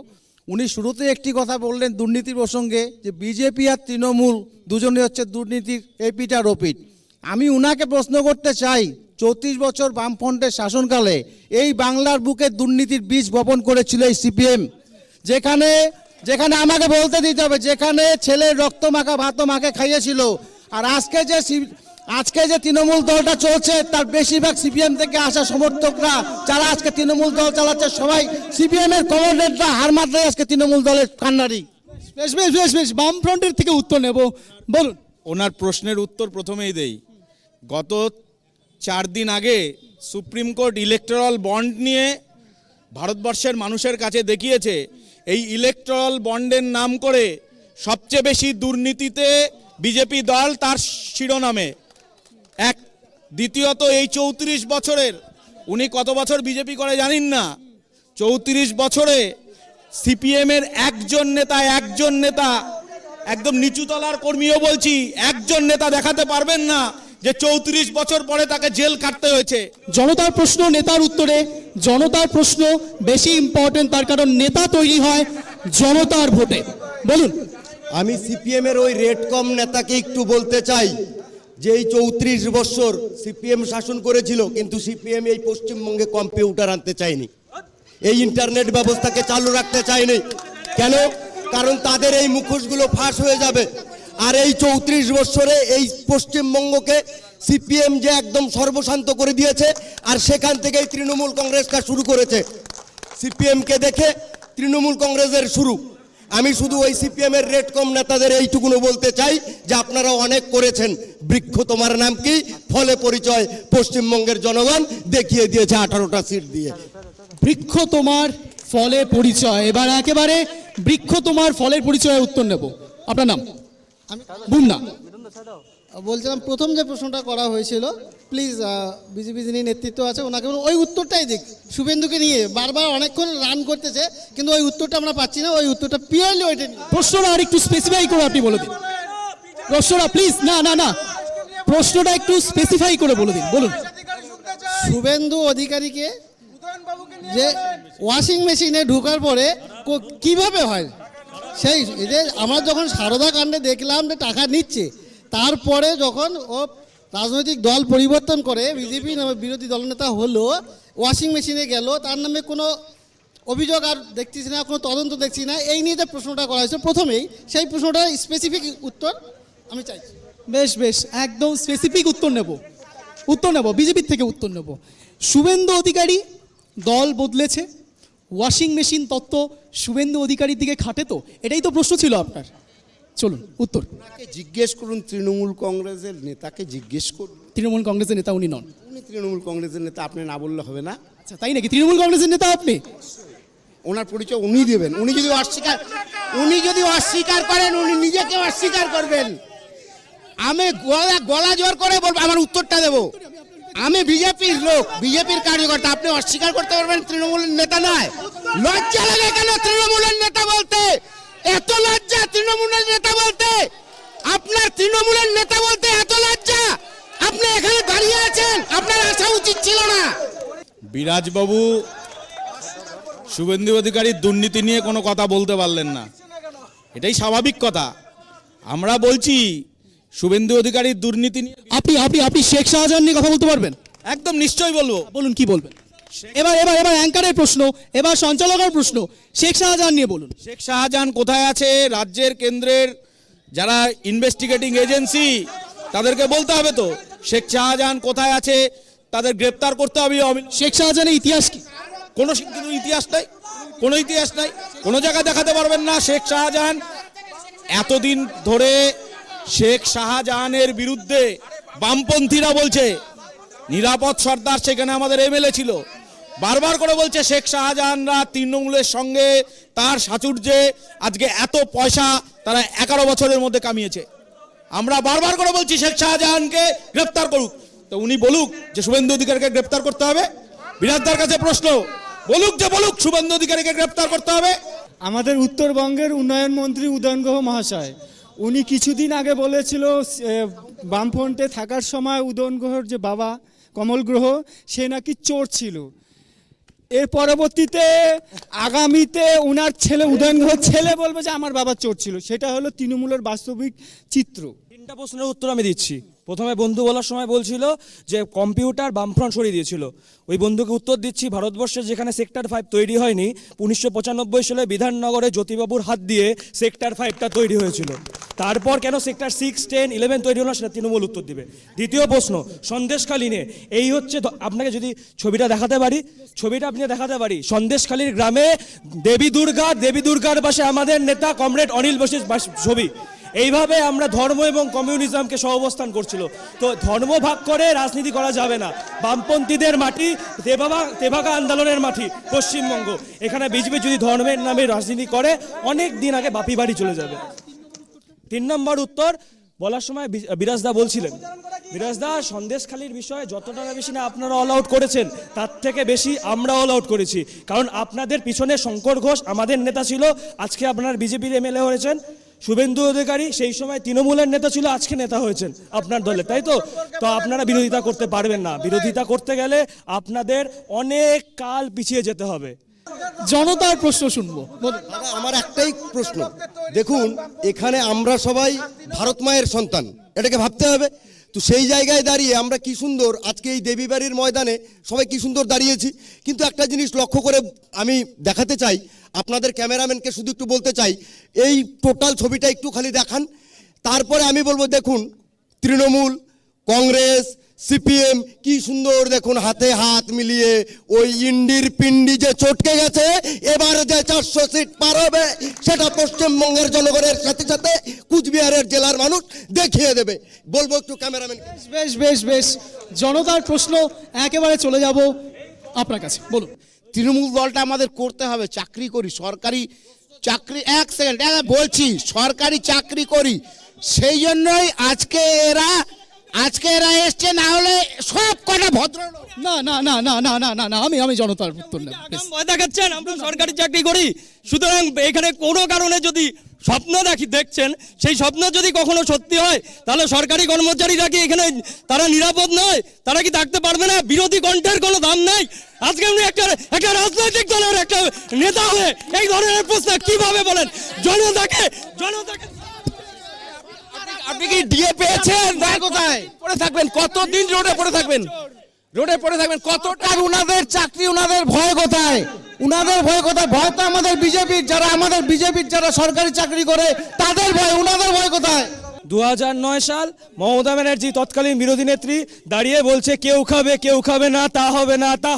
উনি শুরুতে একটি কথা বললেন দুর্নীতির প্রসঙ্গে, যে বিজেপি আর তৃণমূল দুজনে হচ্ছে দুর্নীতির এপিট আর ওপিট। আমি উনাকে প্রশ্ন করতে চাই, 34 বছর বামফ্রন্টের শাসনকালে এই বাংলার বুকে দুর্নীতির বীজ বপন করেছিল এই সিপিএম, যেখানে আমাকে বলতে দিতে হবে, যেখানে ছেলের রক্ত মাখা ভাত মাখে খাইয়েছিল। আর আজকে যে তৃণমূল দলটা চলছে, তার বেশিরভাগ সিপিএম থেকে আসা সমর্থকরা, যারা আজকে তৃণমূল দল চালাচ্ছে, সবাই সিপিএম এর কমরেডরা, হার মাত্রায় আজকে তৃণমূল দলের কান্নারি।
বেশ বামফ্রন্টের থেকে উত্তর নেব, বলুন।
ওনার প্রশ্নের উত্তর প্রথমেই দেই। গত 4 দিন আগে সুপ্রিম কোর্ট ইলেকটোরাল বন্ড নিয়ে ভারতবর্ষের মানুষের কাছে দেখিয়েছে, এই ইলেকটোরাল বন্ডের নাম করে সবচেয়ে বেশি দুর্নীতিতে বিজেপি দল, তার শিরোনামে। দ্বিতীয়ত, এই 34 বছরের, উনি কত বছর বিজেপি করে জানেন না, 34 বছরে সিপিএমের একজন নেতা একদম নিচুতলার কর্মীও বলছি, একজন নেতা দেখাতে পারবেন না যে 34 বছর পরে তাকে জেল কাটতে হয়েছে।
জনতার প্রশ্ন নেতার উত্তরে, জনতার প্রশ্ন বেশি ইম্পর্টেন্ট, তার কারণ নেতা তৈরি হয় জনতার ভোটে। বলুন।
আমি সিপিএমের ওই রেডকম নেতাকে একটু বলতে চাই যে এই 34 বছর সিপিএম শাসন করেছিল, কিন্তু সিপিএম এই পশ্চিমবঙ্গে কম্পিউটার আনতে চায়নি, এই ইন্টারনেট ব্যবস্থাকে চালু রাখতে চায়নি। কেন? কারণ তাদের এই মুখোশগুলো ফাঁস হয়ে যাবে। আর এই 34 বছরে এই পশ্চিমবঙ্গকে সিপিএম যে একদম সর্বশান্ত করে দিয়েছে, আর সেখান থেকেই তৃণমূল কংগ্রেসটা শুরু করেছে। সিপিএমকে দেখে তৃণমূল কংগ্রেসের শুরু। আমি শুধু ওই সিপিএমের রেডকম নেতাদের এইটুকুনো বলতে চাই যে আপনারা অনেক করেছেন, বৃক্ষ তোমার নাম কি, ফলে পরিচয় পশ্চিমবঙ্গের জনগণ দেখিয়ে দিয়েছে 18টা সিট দিয়ে।
বৃক্ষ তোমার ফলে পরিচয়। এবার একেবারে বৃক্ষ তোমার ফলের পরিচয়ে উত্তর নেব। আপনার নাম? বুমনা।
বলছিলাম প্রথম যে প্রশ্নটা করা হয়েছিল, প্লিজ বিজেপি যিনি নেতৃত্ব আছে ওনাকে ওই উত্তরটাই দিক। শুভেন্দুকে নিয়ে বারবার অনেকক্ষণ রান করতেছে, কিন্তু ওই উত্তরটা আমরা পাচ্ছি না। ওই উত্তরটা পিওরলি ওইটা নিয়ে।
প্রশ্নটা আর একটু স্পেসিফাই করে আপনি বলে দিন প্রশ্নটা, প্লিজ। না, প্রশ্নটা একটু স্পেসিফাই করে বলে দিন। বলুন।
শুভেন্দু অধিকারীকে যে ওয়াশিং মেশিনে ঢোকার পরে কিভাবে হয়, সেই যে আমরা যখন সারদা কাণ্ডে দেখলাম যে টাকা নিচ্ছে, তারপরে যখন ও রাজনৈতিক দল পরিবর্তন করে বিজেপি বিরোধী দলনেতা হলো, ওয়াশিং মেশিনে গেল, তার নামে কোনো অভিযোগ আর দেখছিস না, কোনো তদন্ত দেখছি না, এই নিয়ে যে প্রশ্নটা করা হয়েছে প্রথমেই, সেই প্রশ্নটার স্পেসিফিক উত্তর আমি চাইছি।
বেশ একদম স্পেসিফিক উত্তর নেব বিজেপির থেকে উত্তর নেব। শুভেন্দু অধিকারী দল বদলেছে, ওয়াশিং মেশিন তত্ত্ব শুভেন্দু অধিকারীর দিকে খাটে, তো এটাই তো প্রশ্ন ছিল আপনার। চলুন উত্তর।
জিজ্ঞেস করুন, তৃণমূল কংগ্রেসের নেতাকে জিজ্ঞেস করুন।
তৃণমূল কংগ্রেসের নেতা উনি নন।
উনি তৃণমূল কংগ্রেসের নেতা, আপনি না বললে হবে না।
আচ্ছা, তাই নাকি? তৃণমূল কংগ্রেসের নেতা আপনি?
ওনার পরিচয় উনি দেবেন। উনি যদি অস্বীকার করেন, উনি নিজেকে অস্বীকার করবেন। আমি গলা জোর করে বলবো, আমার উত্তরটা দেবো। আমি বিজেপির লোক, বিজেপির কার্যকর্তা। আপনি অস্বীকার করতে পারবেন তৃণমূলের নেতা নয়? লজ্জা লাগে কেন তৃণমূলের নেতা বলতে? এত লজ্জা তৃণমূলের নেতা বলতে? আপনার তৃণমূলের নেতা বলতে এত লজ্জা? আপনি এখানে দাঁড়িয়ে আছেন, আপনার আসা উচিত ছিল না।
বিরাজবাবু শুভেন্দু অধিকারীর দুর্নীতি নিয়ে কোনো কথা বলতে পারলেন না, এটাই স্বাভাবিক কথা। আমরা বলছি শুভেন্দু অধিকারীর দুর্নীতি নিয়ে
আপনি শেখ শাহজাহান নিয়ে কথা বলতে পারবেন?
একদম নিশ্চয়ই বলবো।
বলুন, কি বলবেন? এবার অ্যাঙ্কারের প্রশ্ন, এবার সঞ্চালকের প্রশ্ন। শেখ শাহজাহান নিয়ে বলুন।
শেখ শাহজাহান কোথায় আছে? রাজ্যের কেন্দ্রের যারা ইনভেস্টিগেটিং এজেন্সি তাদেরকে বলতে হবে তো শেখ শাহজাহান কোথায় আছে, তাদের গ্রেপ্তার করতে হবে।
শেখ শাহজাহানের ইতিহাস কি?
কোনো ইতিহাস নাই, কোনো জায়গায় দেখাতে পারবেন না। শেখ শাহজাহান এতদিন ধরে শেখ শাহজাহানের বিরুদ্ধে বামপন্থীরা বলছে, নিরাপদ সর্দার সেখানে আমাদের এমএলএ ছিল, বারবার করে বলছে শেখ শাহজাহানরা তৃণমূলের সঙ্গে তার সাচুর্যে আজকে এত পয়সা তারা 11 বছরের মধ্যে কামিয়েছে। আমরা বারবার করে বলছি শেখ শাহজাহানকে গ্রেপ্তার করুক, তো উনি বলুক যে শুভেন্দু অধিকারীকে গ্রেপ্তার করতে হবে। বিরাজদার কাছে প্রশ্ন, বলুক শুভেন্দু অধিকারীকে গ্রেপ্তার করতে হবে।
আমাদের উত্তরবঙ্গের উন্নয়ন মন্ত্রী উদয়ন গুহ মহাশয়, উনি কিছুদিন আগে বলেছিল বামফ্রন্টে থাকার সময় উদয়ন গুহর যে বাবা কমল গ্রহ, সে নাকি চোর ছিল। এর পরবর্তীতে আগামীতে উনার ছেলে উদয়ন গুহর ছেলে বলবে যে আমার বাবা চোর ছিল। সেটা হলো তৃণমূলের বাস্তবিক চিত্র।
3টা প্রশ্নের উত্তর আমি দিচ্ছি। প্রথমে বন্ধু বলার সময় বলছিল যে কম্পিউটার বামফ্রন্ট সরিয়ে দিয়েছিল, ওই বন্ধুকে উত্তর দিচ্ছি, ভারতবর্ষে যেখানে সেক্টর 5 তৈরি হয়নি, 1995 সালে বিধাননগরে জ্যোতিবাবুর হাত দিয়ে সেক্টর 5টা তৈরি হয়েছিল। তারপর কেন সেক্টর 6, 10, 11 তৈরি হলো সেটা তৃণমূল উত্তর দিবে। দ্বিতীয় প্রশ্ন, সন্দেশখালী নিয়ে। এই হচ্ছে, আপনাকে যদি ছবিটা দেখাতে পারি, সন্দেশখালীর গ্রামে দেবী দুর্গার পাশে আমাদের নেতা কমরেড অনিল বোসের ছবি। এইভাবে আমরা ধর্ম এবং কমিউনিজমকে সহাবস্থান করছিল। তো ধর্ম ভাগ করে রাজনীতি করা যাবে না। বামপন্থীদের মাটি, তেভাগা আন্দোলনের মাটি পশ্চিমবঙ্গ, এখানে বিজেপি যদি ধর্মের নামে রাজনীতি করে অনেক দিন আগে বাপি বাড়ি চলে যাবে। 3 নম্বর উত্তর বলার সময় বিরাজদা বলছিলেন বিরাজদা, সন্দেশখালির বিষয়ে যত টাকা বেশি না আপনারা অল আউট করেছেন, তার থেকে বেশি আমরা অল আউট করেছি। কারণ আপনাদের পিছনে শঙ্কর ঘোষ আমাদের নেতা ছিল, আজকে আপনার বিজেপির এমএলএ হয়েছেন। শুভেন্দু অধিকারী সেই সময় তৃণমূলের নেতা ছিল, আজকে নেতা হয়েছেন আপনার দলে, তাই তো? তো আপনারা বিরোধিতা করতে পারবেন না। বিরোধিতা করতে গেলে আপনাদের অনেক কাল পিছিয়ে যেতে হবে।
জনতার প্রশ্ন শুনবো।
আমার একটাই প্রশ্ন, দেখুন এখানে আমরা সবাই ভারত মায়ের সন্তান, এটাকে ভাবতে হবে। তো সেই জায়গায় দাঁড়িয়ে আমরা কি সুন্দর আজকে এই দেবীবাড়ির ময়দানে সবাই কি সুন্দর দাঁড়িয়েছি, কিন্তু একটা জিনিস লক্ষ্য করে আমি দেখাতে চাই, আপনাদের ক্যামেরাম্যানকে শুধু একটু বলতে চাই, এই টোটাল ছবিটা একটু খালি দেখান, তারপরে আমি বলবো দেখুন তৃণমূল, কংগ্রেস, সিপিএম কি সুন্দর দেখুন হাতে হাত মিলিয়ে ওই ইন্ডির পিন্ডি যে চটকে গেছে, এবার যে 400 সিট পার হবে সেটা পশ্চিমবঙ্গের জনগণের সাথে সাথে কুচবিহারের জেলার মানুষ দেখিয়ে দেবে। বলবো একটু ক্যামেরাম্যান।
বেশ বেশ বেশ, জনতার প্রশ্ন একেবারে চলে যাব আপনার কাছে, বলুন।
তৃণমূল দলটা আমাদের করতে হবে, চাকরি করি, সরকারি চাকরি, এক সেকেন্ড বলছি, সরকারি চাকরি করি, সেই জন্যই আজকে এরা এসছে, না হলে সব কটা ভদ্র
না না না না না না না না, আমি জনতার উত্তর নেব। বেশ।
ভয় দেখাচ্ছেন, আমরা সরকারি চাকরি করি, সুতরাং এখানে কোনো কারণে যদি স্বপ্ন দেখছেন, সেই স্বপ্ন যদি কখনো সত্যি হয়, তাহলে সরকারি কর্মচারীরা কি এখানে তারা নিরাপদ নয়? তারা কি থাকতে পারবে না? বিরোধী কণ্ঠের কোনো দাম নেই? আজকে আপনি একটা রাজনৈতিক দলের একটা নেতা হয়ে এই ধরনের প্রশ্ন কিভাবে বলেন? জনতাকে
আপনি কি ডিএ পেয়েছেন? কোথায় পড়ে থাকবেন? কতদিন রোডে পড়ে থাকবেন? কতটা? উনাদের চাকরি, উনাদের ভয় কোথায়? উনাদের ভয় কোথায়? ভয় তো আমাদের বিজেপির, যারা সরকারি চাকরি করে তাদের ভয়, উনাদের ভয় কোথায়?
2009 সাল মমতা ব্যানার্জি তৎকালীন বিরোধী নেত্রী দাঁড়িয়ে বলছে কেউ খাবে না, তা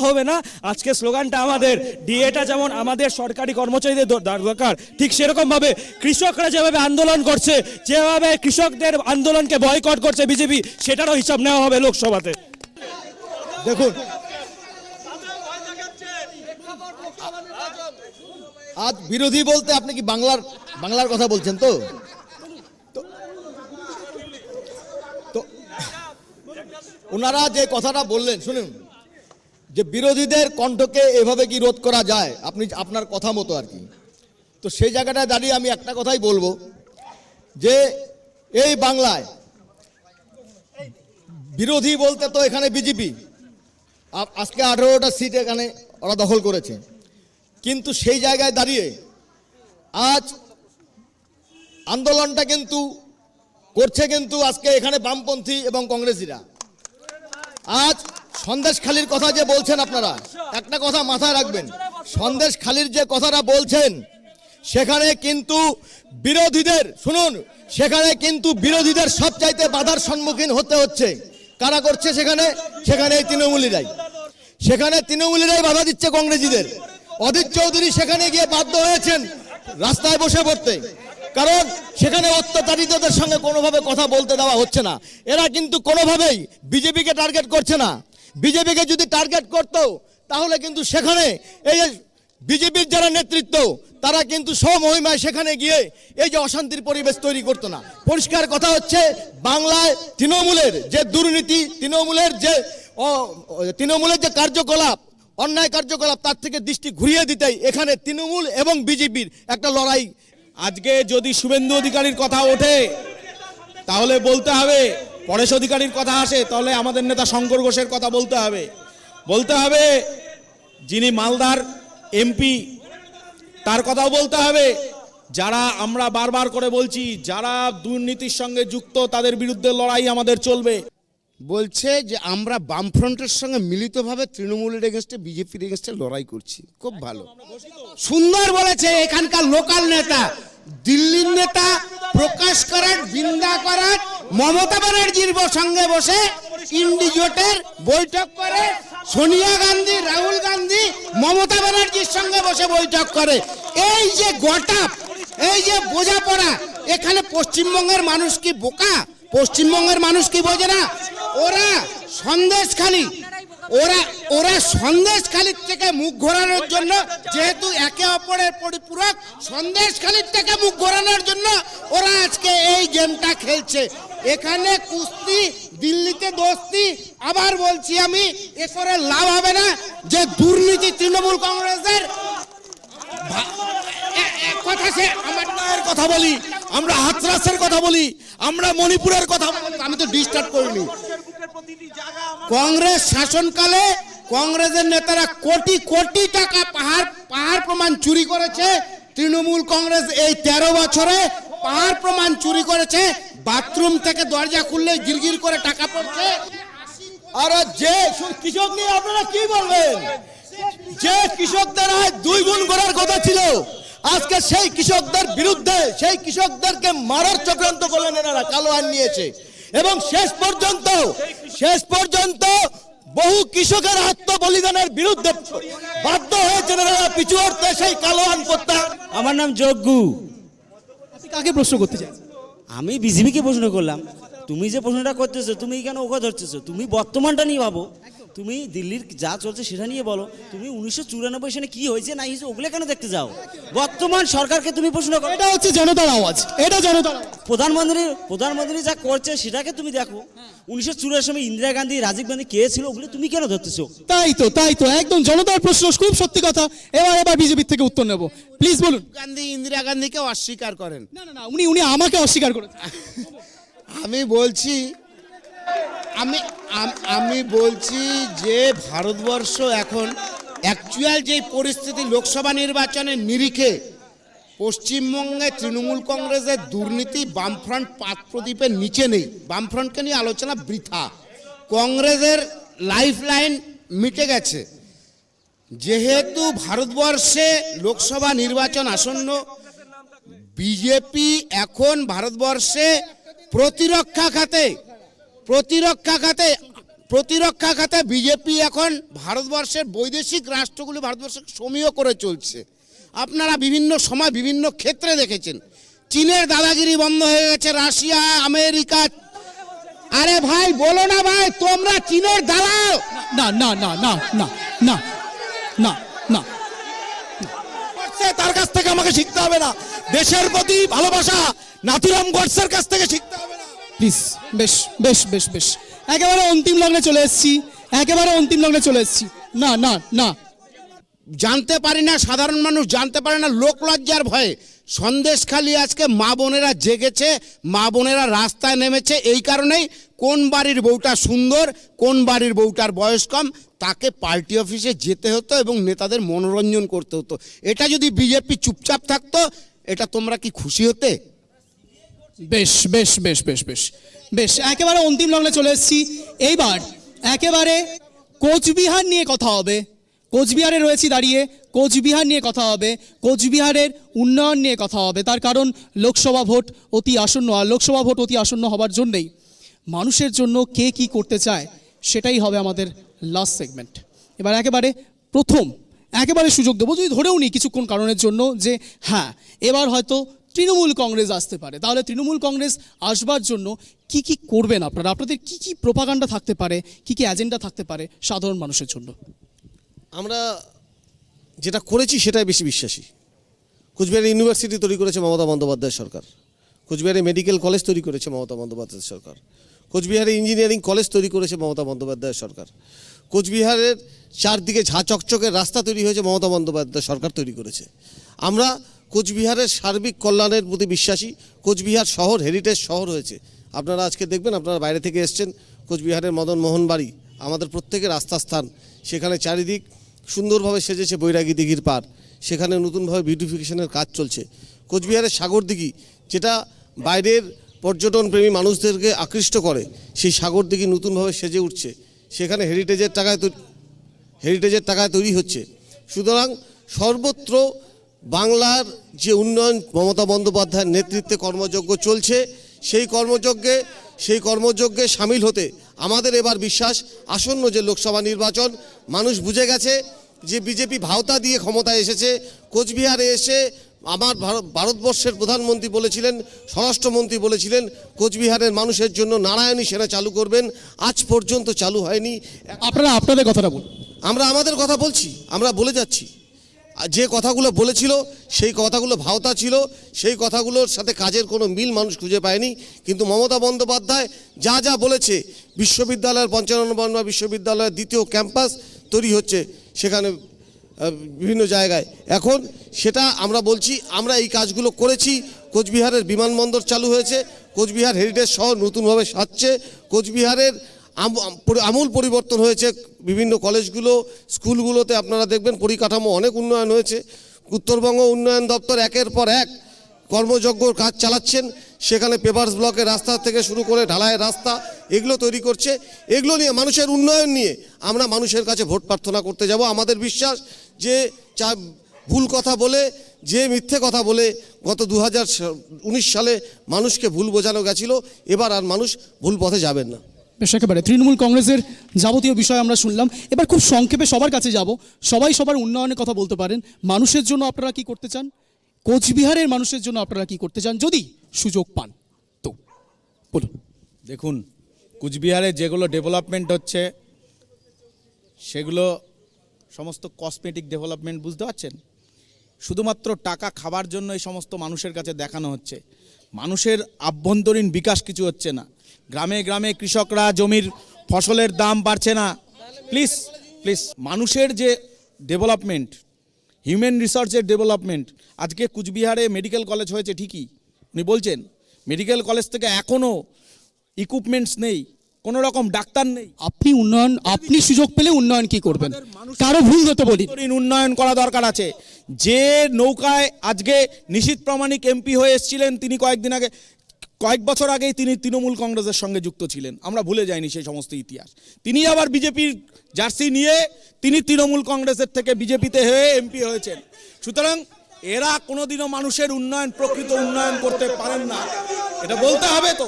হবে না। আজকে স্লোগানটা আমাদের, ডিএটা যেমন আমাদের সরকারি কর্মচারীদের দরকার, ঠিক সেরকম ভাবে কৃষকরা যেভাবে আন্দোলন করছে, যেভাবে কৃষকদের আন্দোলনকে বয়কট করছে বিজেপি, সেটারও হিসাব নেওয়া হবে লোকসভাতে।
দেখুন আজ বিরোধী বলতে আপনি কি বাংলার কথা বলছেন? তো ওনারা যে কথাটা বললেন শুনুন, যে বিরোধীদের কণ্ঠকে এভাবে কি রোধ করা যায়, আপনি আপনার কথা মতো আর কি। তো সেই জায়গাটায় দাঁড়িয়ে আমি একটা কথাই বলবো, যে এই বাংলায় বিরোধী বলতে তো এখানে বিজেপি আজকে 18টা সিট এখানে ওরা দখল করেছে, কিন্তু সেই জায়গায় দাঁড়িয়ে আজ আন্দোলনটা কিন্তু করছে কিন্তু আজকে এখানে বামপন্থী এবং কংগ্রেসীরা। আজ সন্দেশখালির কথা যে বলছেন আপনারা, একটা কথা মাথায় রাখবেন, সন্দেশখালির যে কথাটা বলছেন সেখানে কিন্তু বিরোধীদের, শুনুন, সেখানে কিন্তু বিরোধীদের সবচাইতে বাধার সম্মুখীন হতে হচ্ছে। কারা করছে সেখানে এই তৃণমূলীরাই বাধা দিচ্ছে কংগ্রেসীদের। অধীর চৌধুরী সেখানে গিয়ে বাধ্য হয়েছেন রাস্তায় বসে পড়তে, কারণ সেখানে অত্যাচারিতদের সঙ্গে কোনোভাবে কথা বলতে দেওয়া হচ্ছে না। এরা কিন্তু কোনোভাবেই বিজেপিকে টার্গেট করছে না। বিজেপিকে যদি টার্গেট করতো তাহলে কিন্তু সেখানে এই যে বিজেপির যারা নেতৃত্ব তারা কিন্তু স্বমহিমায় সেখানে গিয়ে এই যে অশান্তির পরিবেশ তৈরি করতো না। পরিষ্কার কথা হচ্ছে, বাংলায় তৃণমূলের যে দুর্নীতি, তৃণমূলের যে কার্যকলাপ, অন্যায় কার্যকলাপ, তার থেকে দৃষ্টি ঘুরিয়ে দিতেই এখানে তৃণমূল এবং বিজেপির একটা লড়াই।
আজকে যদি শুভেন্দু অধিকারীর কথা ওঠে তাহলে বলতে হবে, পরেশ অধিকারীর কথা আসে তাহলে আমাদের নেতা শঙ্কর ঘোষের কথা বলতে হবে, যিনি মালদার এমপি তার কথাও বলতে হবে। যারা আমরা বারবার করে বলছি, যারা দুর্নীতির সঙ্গে যুক্ত তাদের বিরুদ্ধে লড়াই আমাদের চলবে।
বলছে যে আমরা বামফ্রন্টের সঙ্গে মিলিতভাবে তৃণমূলের এগেনস্টে, বিজেপির এগেনস্টে লড়াই করছি। খুব ভালো, সুন্দর বলেছে এখানকার লোকাল নেতা, দিল্লির নেতা প্রকাশ করার, বিন্দা করার, মমতা ব্যানার্জির সঙ্গে বসে ইন্ডি জোটের বৈঠক করে, সোনিয়া গান্ধী, রাহুল গান্ধী মমতা ব্যানার্জির সঙ্গে বসে বৈঠক করে। এই যে গটাপ, এই যে বোঝাপড়া, এখানে পশ্চিমবঙ্গের মানুষ কি বোকা? পশ্চিমবঙ্গের মানুষ কি বোঝে না? ওরা সন্দেশখালি, ওরা সন্দেশখালির থেকে মুখ ঘোরানোর জন্য, যেহেতু একে অপরের পরিপূরক, সন্দেশখালির থেকে মুখ ঘোরানোর জন্য ওরা আজকে এই গেমটা খেলছে। এখানে কুস্তি, দিল্লিতে দোস্তি। আবার বলছি আমি, এ করে লাভ হবে না। যে দুর্নীতি তৃণমূল কংগ্রেসের কথা, সে আমার
কথা বলি, আমরা হাতরাসের কথা বলি, আমরা মণিপুরের কথা বলি।
আমি তো ডিস্টার্ব করিনি। কংগ্রেস শাসনকালে কংগ্রেসের নেতারা কোটি কোটি টাকা পাহাড় প্রমাণ চুরি করেছে। তৃণমূল কংগ্রেস এই 13 বছরে পাহাড় প্রমাণ চুরি করেছে। বাথরুম থেকে দরজা খুললে গিরগির করে টাকা পড়ছে।
আর যে কৃষক নিয়ে আপনারা কি বলবেন? যে কৃষকদের আয় 2 গুণ করার কথা ছিল, আজকে সেই কৃষকদের বিরুদ্ধে, সেই কৃষকদেরকে মারার চক্রান্ত করলেন এনারা, কালো আইন নিয়েছে। এবং শেষ পর্যন্ত বহু কৃষকের আত্মবলিদানের বিরুদ্ধে বাধ্য হয়েছে এনারা পিছু হটতে, সেই কালো আইন প্রত্যাহার।
আমার নাম যজ্ঞু।
আপনি কাকে প্রশ্ন করতে চাইছেন?
আমি বিজেপিকে প্রশ্ন করলাম। তুমি যে প্রশ্নটা করতেছো, তুমি কেন ওকে ধরতেছো? তুমি বর্তমানটা নিয়ে ভাবো, তুমি দিল্লির যা চলছে সেটা নিয়ে বলো। তুমি 1994 সালে কি হয়েছে না হয়েছে ওগুলো কেন দেখতে যাও? বর্তমান সরকারকে তুমি প্রশ্ন করো।
এটা হচ্ছে জনতার আওয়াজ, এটা জনতার আওয়াজ।
প্রধানমন্ত্রী যা করছে সেটাকে তুমি দেখো। 1984 সময় ইন্দিরা গান্ধী, রাজীব গান্ধী কে ছিল, ওগুলো তুমি কেন ধরতেছো?
তাই তো একদম জনতার প্রশ্ন, খুব সত্যি কথা। এবার বিজেপির থেকে উত্তর নেব, প্লিজ বলুন।
ইন্দিরা গান্ধীকে অস্বীকার করেন?
না, উনি আমাকে অস্বীকার করেছেন।
আমি বলছি যে ভারতবর্ষ এখন অ্যাকচুয়াল যে পরিস্থিতি, লোকসভা নির্বাচনের নিরিখে পশ্চিমবঙ্গে তৃণমূল কংগ্রেসের দুর্নীতি বামফ্রন্ট পাত প্রদীপের নিচে নেই। বামফ্রন্টকে নিয়ে আলোচনা বৃথা। কংগ্রেসের লাইফ লাইন মিটে গেছে। যেহেতু ভারতবর্ষে লোকসভা নির্বাচন আসন্ন, বিজেপি এখন ভারতবর্ষে প্রতিরক্ষা খাতে বিজেপি এখন ভারতবর্ষের বৈদেশিক রাষ্ট্রগুলি ভারতবর্ষকে সমীহ করে চলছে। আপনারা বিভিন্ন সময় বিভিন্ন ক্ষেত্রে দেখেছেন। চীনের দাদাগিরি বন্ধ হয়ে গেছে, রাশিয়া, আমেরিকা। আরে ভাই বলো না ভাই, তোমরা চীনের দালাল।
না,
তার কাছ থেকে আমাকে শিখতে হবে না। দেশের প্রতি ভালোবাসা নাথুরাম গডসের কাছ থেকে শিখতে হবে না,
প্লিজ। বেশ একেবারে অন্তিম লগ্নে চলে এসেছি। না,
জানতে পারি না, সাধারণ মানুষ জানতে পারে না, লোকলজ্জার ভয়ে। সন্দেশখালি আজকে মা বোনেরা জেগেছে, মা বোনেরা রাস্তায় নেমেছে। এই কারণেই কোন বাড়ির বউটা সুন্দর, কোন বাড়ির বউটার বয়স কম, তাকে পার্টি অফিসে যেতে হতো এবং নেতাদের মনোরঞ্জন করতে হতো। এটা যদি বিজেপি চুপচাপ থাকতো, এটা তোমরা কি খুশি হতে?
বেশ একেবারে অন্তিম লগ্নে চলে এসেছি। এইবার একেবারে কোচবিহার নিয়ে কথা হবে। কোচবিহারে রয়েছি দাঁড়িয়ে, কোচবিহার নিয়ে কথা হবে, কোচবিহারের উন্নয়ন নিয়ে কথা হবে। তার কারণ লোকসভা ভোট অতি আসন্ন, আর লোকসভা ভোট অতি আসন্ন হবার জন্যেই মানুষের জন্য কে কি করতে চায় সেটাই হবে আমাদের লাস্ট সেগমেন্ট। এবার একেবারে সুযোগ দেবো, যদি ধরেও নি কিছুক্ষণ কারণের জন্য, যে হ্যাঁ এবার হয়তো তৃণমূল কংগ্রেস আসতে পারে, তাহলে তৃণমূল কংগ্রেস আসবার জন্য কি কি করবেন আপনারা? আপনাদের কি কি প্রোপাগান্ডা থাকতে পারে, কি কি এজেন্ডা থাকতে পারে সাধারণ মানুষের জন্য?
আমরা যেটা করেছি সেটাই বেশি বিশ্বাসী। কোচবিহারে ইউনিভার্সিটি তৈরি করেছে মমতা বন্দ্যোপাধ্যায়ের সরকার, কোচবিহারে মেডিকেল কলেজ তৈরি করেছে মমতা বন্দ্যোপাধ্যায়ের সরকার, কোচবিহারে ইঞ্জিনিয়ারিং কলেজ তৈরি করেছে মমতা বন্দ্যোপাধ্যায়ের সরকার, কোচবিহারের চারদিকে ঝাঁ চকচকের রাস্তা তৈরি হয়েছে মমতা বন্দ্যোপাধ্যায় সরকার তৈরি করেছে। আমরা কোচবিহারের সার্বিক কল্যাণের প্রতি বিশ্বাসী। কোচবিহার শহর হেরিটেজ শহর হয়েছে। আপনারা আজকে দেখবেন, আপনারা বাইরে থেকে এসছেন, কোচবিহারের মদন মোহন বাড়ি আমাদের প্রত্যেকের আস্থাস্থান। সেখানে চারিদিক সুন্দরভাবে সেজেছে বৈরাগী দিঘির পার, সেখানে নতুনভাবে বিউটিফিকেশনের কাজ চলছে। কোচবিহারের সাগর দিঘি, যেটা বাইরের পর্যটন প্রেমী মানুষদেরকে আকৃষ্ট করে, সেই সাগর দিঘি নতুনভাবে সেজে উঠছে। সেখানে হেরিটেজের টাকায় তৈরি হচ্ছে। সুতরাং সর্বত্র বাংলার যে উন্নয়ন মমতা বন্দ্যোপাধ্যায়ের নেতৃত্বে কর্মযজ্ঞ চলছে, সেই কর্মযজ্ঞে সামিল হতে আমাদের এবার বিশ্বাস। আসন্ন যে লোকসভা নির্বাচন, মানুষ বুঝে গেছে যে বিজেপি ভাওতা দিয়ে ক্ষমতায় এসেছে। কোচবিহারে এসে আমার ভারতবর্ষের প্রধানমন্ত্রী বলেছিলেন, স্বরাষ্ট্রমন্ত্রী বলেছিলেন কোচবিহারের মানুষের জন্য নারায়ণী সেনা চালু করবেন, আজ পর্যন্ত চালু হয়নি।
আপনারা আপনাদের কথাটা বলুন।
আমরা আমাদের কথা বলছি, আমরা বলে যাচ্ছি। আর যে কথাগুলো বলেছিল সেই কথাগুলো ভাওতা ছিল, সেই কথাগুলোর সাথে কাজের কোনো মিল মানুষ খুঁজে পায়নি। কিন্তু মমতা বন্দ্যোপাধ্যায় যা যা বলেছে, বিশ্ববিদ্যালয়ের 95 বিশ্ববিদ্যালয়ের দ্বিতীয় ক্যাম্পাস তৈরি হচ্ছে সেখানে বিভিন্ন জায়গায়, এখন সেটা আমরা বলছি আমরা এই কাজগুলো করেছি। কোচবিহারের বিমানবন্দর চালু হয়েছে, কোচবিহার হেরিটেজ শহর নতুনভাবে সাজছে, কোচবিহারের আমূল পরিবর্তন হয়েছে। বিভিন্ন কলেজগুলো, স্কুলগুলোতে আপনারা দেখবেন পরিকাঠামো অনেক উন্নয়ন হয়েছে। উত্তরবঙ্গ উন্নয়ন দপ্তর একের পর এক কর্মযজ্ঞর কাজ চালাচ্ছেন, সেখানে পেপারস ব্লকের রাস্তা থেকে শুরু করে ঢালাইয়ের রাস্তা এগুলো তৈরি করছে। এগুলো নিয়ে, মানুষের উন্নয়ন নিয়ে আমরা মানুষের কাছে ভোট প্রার্থনা করতে যাব। আমাদের বিশ্বাস যে ভুল কথা বলে, যে মিথ্যে কথা বলে গত 2019 সালে মানুষকে ভুল বোঝানো গেছিল, এবার আর মানুষ ভুল পথে যাবেন না।
বেশ, একেবারে তৃণমূল কংগ্রেসের যাবতীয় বিষয় আমরা শুনলাম। এবার খুব সংক্ষেপে সবার কাছে যাব। সবাই সবার উন্নয়নের কথা বলতে পারেন। মানুষের জন্য আপনারা কি করতে চান, কোচবিহারের মানুষের জন্য আপনারা কি করতে চান, যদি সুযোগ পান তো বলুন।
দেখুন, কুচবিহারে যেগুলো ডেভেলপমেন্ট হচ্ছে সেগুলো সমস্ত কসমেটিক ডেভেলপমেন্ট, বুঝতে পারছেন? শুধুমাত্র টাকা খাবার জন্য এই সমস্ত মানুষের কাছে দেখানো হচ্ছে। মানুষের আভ্যন্তরীণ বিকাশ কিছু হচ্ছে না। গ্রামে গ্রামে কৃষকরা জমির ফসলের দাম বাড়ছে না। প্লিজ প্লিজ, মানুষের যে ডেভেলপমেন্ট, হিউম্যান রিসোর্সের ডেভেলপমেন্ট, আজকে কুচবিহারে মেডিকেল কলেজ হয়েছে ঠিকই, উনি বলছেন মেডিকেল কলেজ থেকে এখনও ইকুইপমেন্টস নেই, কোনো রকম ডাক্তার নেই।
আপনি উন্নয়ন, আপনি সুযোগ পেলে উন্নয়ন কি করবেন? কারো ভুল হতে বলি,
উন্নয়ন করা দরকার আছে। যে নৌকায় আজকে নিশীথ প্রামাণিক এমপি হয়ে এসেছিলেন, তিনি কয়েক বছর আগেই তিনি তৃণমূল কংগ্রেসের সঙ্গে যুক্ত ছিলেন, আমরা ভুলে যাইনি সেই সমস্ত ইতিহাস। তিনি আবার বিজেপির জার্সি নিয়ে তিনি তৃণমূল কংগ্রেসের থেকে বিজেপিতে হয়ে এমপি হয়েছেন। সুতরাং এরা কোনোদিনও মানুষের উন্নয়ন, প্রকৃত উন্নয়ন করতে পারেন না, এটা বলতে হবে তো।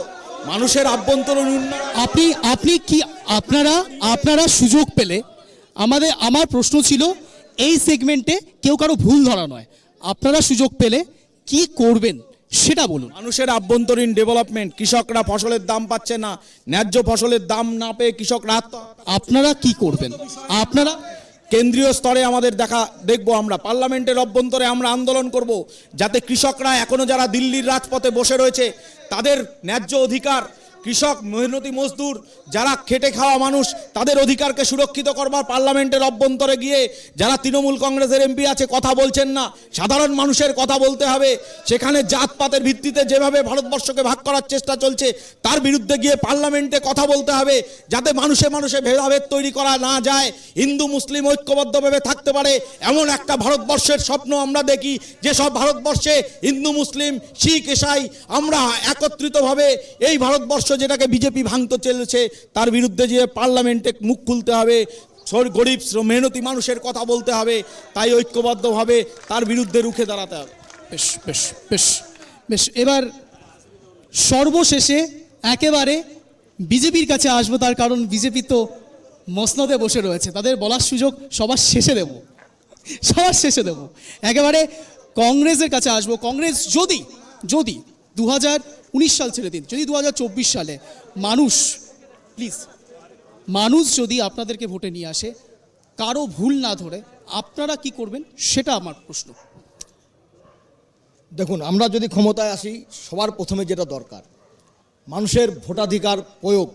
মানুষের আভ্যন্তরীণ উন্নয়ন
আপনি কি আপনারা সুযোগ পেলে, আমার প্রশ্ন ছিল এই সেগমেন্টে কেউ কারো ভুল ধরা নয়, আপনারা সুযোগ পেলে কি করবেন সেটা বলুন।
মানুষের আভ্যন্তরীণ ডেভেলপমেন্ট, কৃষকরা ফসলের দাম পাচ্ছে না, ন্যায্য ফসলের দাম না পেয়ে কৃষকরা
আপনারা কি করবেন? আপনারা
কেন্দ্রীয় স্তরে আমাদের দেখবো, আমরা পার্লামেন্টের অভ্যন্তরে আমরা আন্দোলন করব, যাতে কৃষকরা এখনো যারা দিল্লির রাজপথে বসে রয়েছে তাদের ন্যায্য অধিকার, কৃষক, মেহনতি মজদুর, যারা খেটে খাওয়া মানুষ, তাদের অধিকারকে সুরক্ষিত করবার পার্লামেন্টের অভ্যন্তরে গিয়ে যারা তৃণমূল কংগ্রেসের এমপি আছে কথা বলছেন না, সাধারণ মানুষের কথা বলতে হবে। সেখানে জাতপাতের ভিত্তিতে যেভাবে ভারতবর্ষকে ভাগ করার চেষ্টা চলছে তার বিরুদ্ধে গিয়ে পার্লামেন্টে কথা বলতে হবে, যাতে মানুষে মানুষে ভেদাভেদ তৈরি করা না যায়, হিন্দু মুসলিম ঐক্যবদ্ধভাবে থাকতে পারে এমন একটা ভারতবর্ষের স্বপ্ন আমরা দেখি। যেসব ভারতবর্ষে হিন্দু মুসলিম শিখ ইসাই আমরা একত্রিতভাবে এই ভারতবর্ষ যেটাকে বিজেপি ভাঙতে চলেছে তার বিরুদ্ধে যে পার্লামেন্টে মুখ খুলতে হবে, গরিব মেহনতি মানুষের কথা বলতে হবে, তাই ঐক্যবদ্ধভাবে তার বিরুদ্ধে রুখে দাঁড়াতে হবে।
বেশ বেশ বেশ বেশ, এবার সর্বশেষে একেবারে বিজেপির কাছে আসবো, তার কারণ বিজেপি তো মসনদে বসে রয়েছে, তাদের বলার সুযোগ সবার শেষে দেব। একেবারে কংগ্রেসের কাছে আসবো। কংগ্রেস যদি 2019 সাল ছেড়ে দিন, যদি 2024 সালে মানুষ যদি আপনাদেরকে ভোটে নিয়ে আসে, কারো ভুল না ধরে, আপনারা কি করবেন সেটা আমার প্রশ্ন।
দেখুন, আমরা যদি ক্ষমতায় আসি, সবার প্রথমে যেটা দরকার মানুষের ভোটাধিকার প্রয়োগ,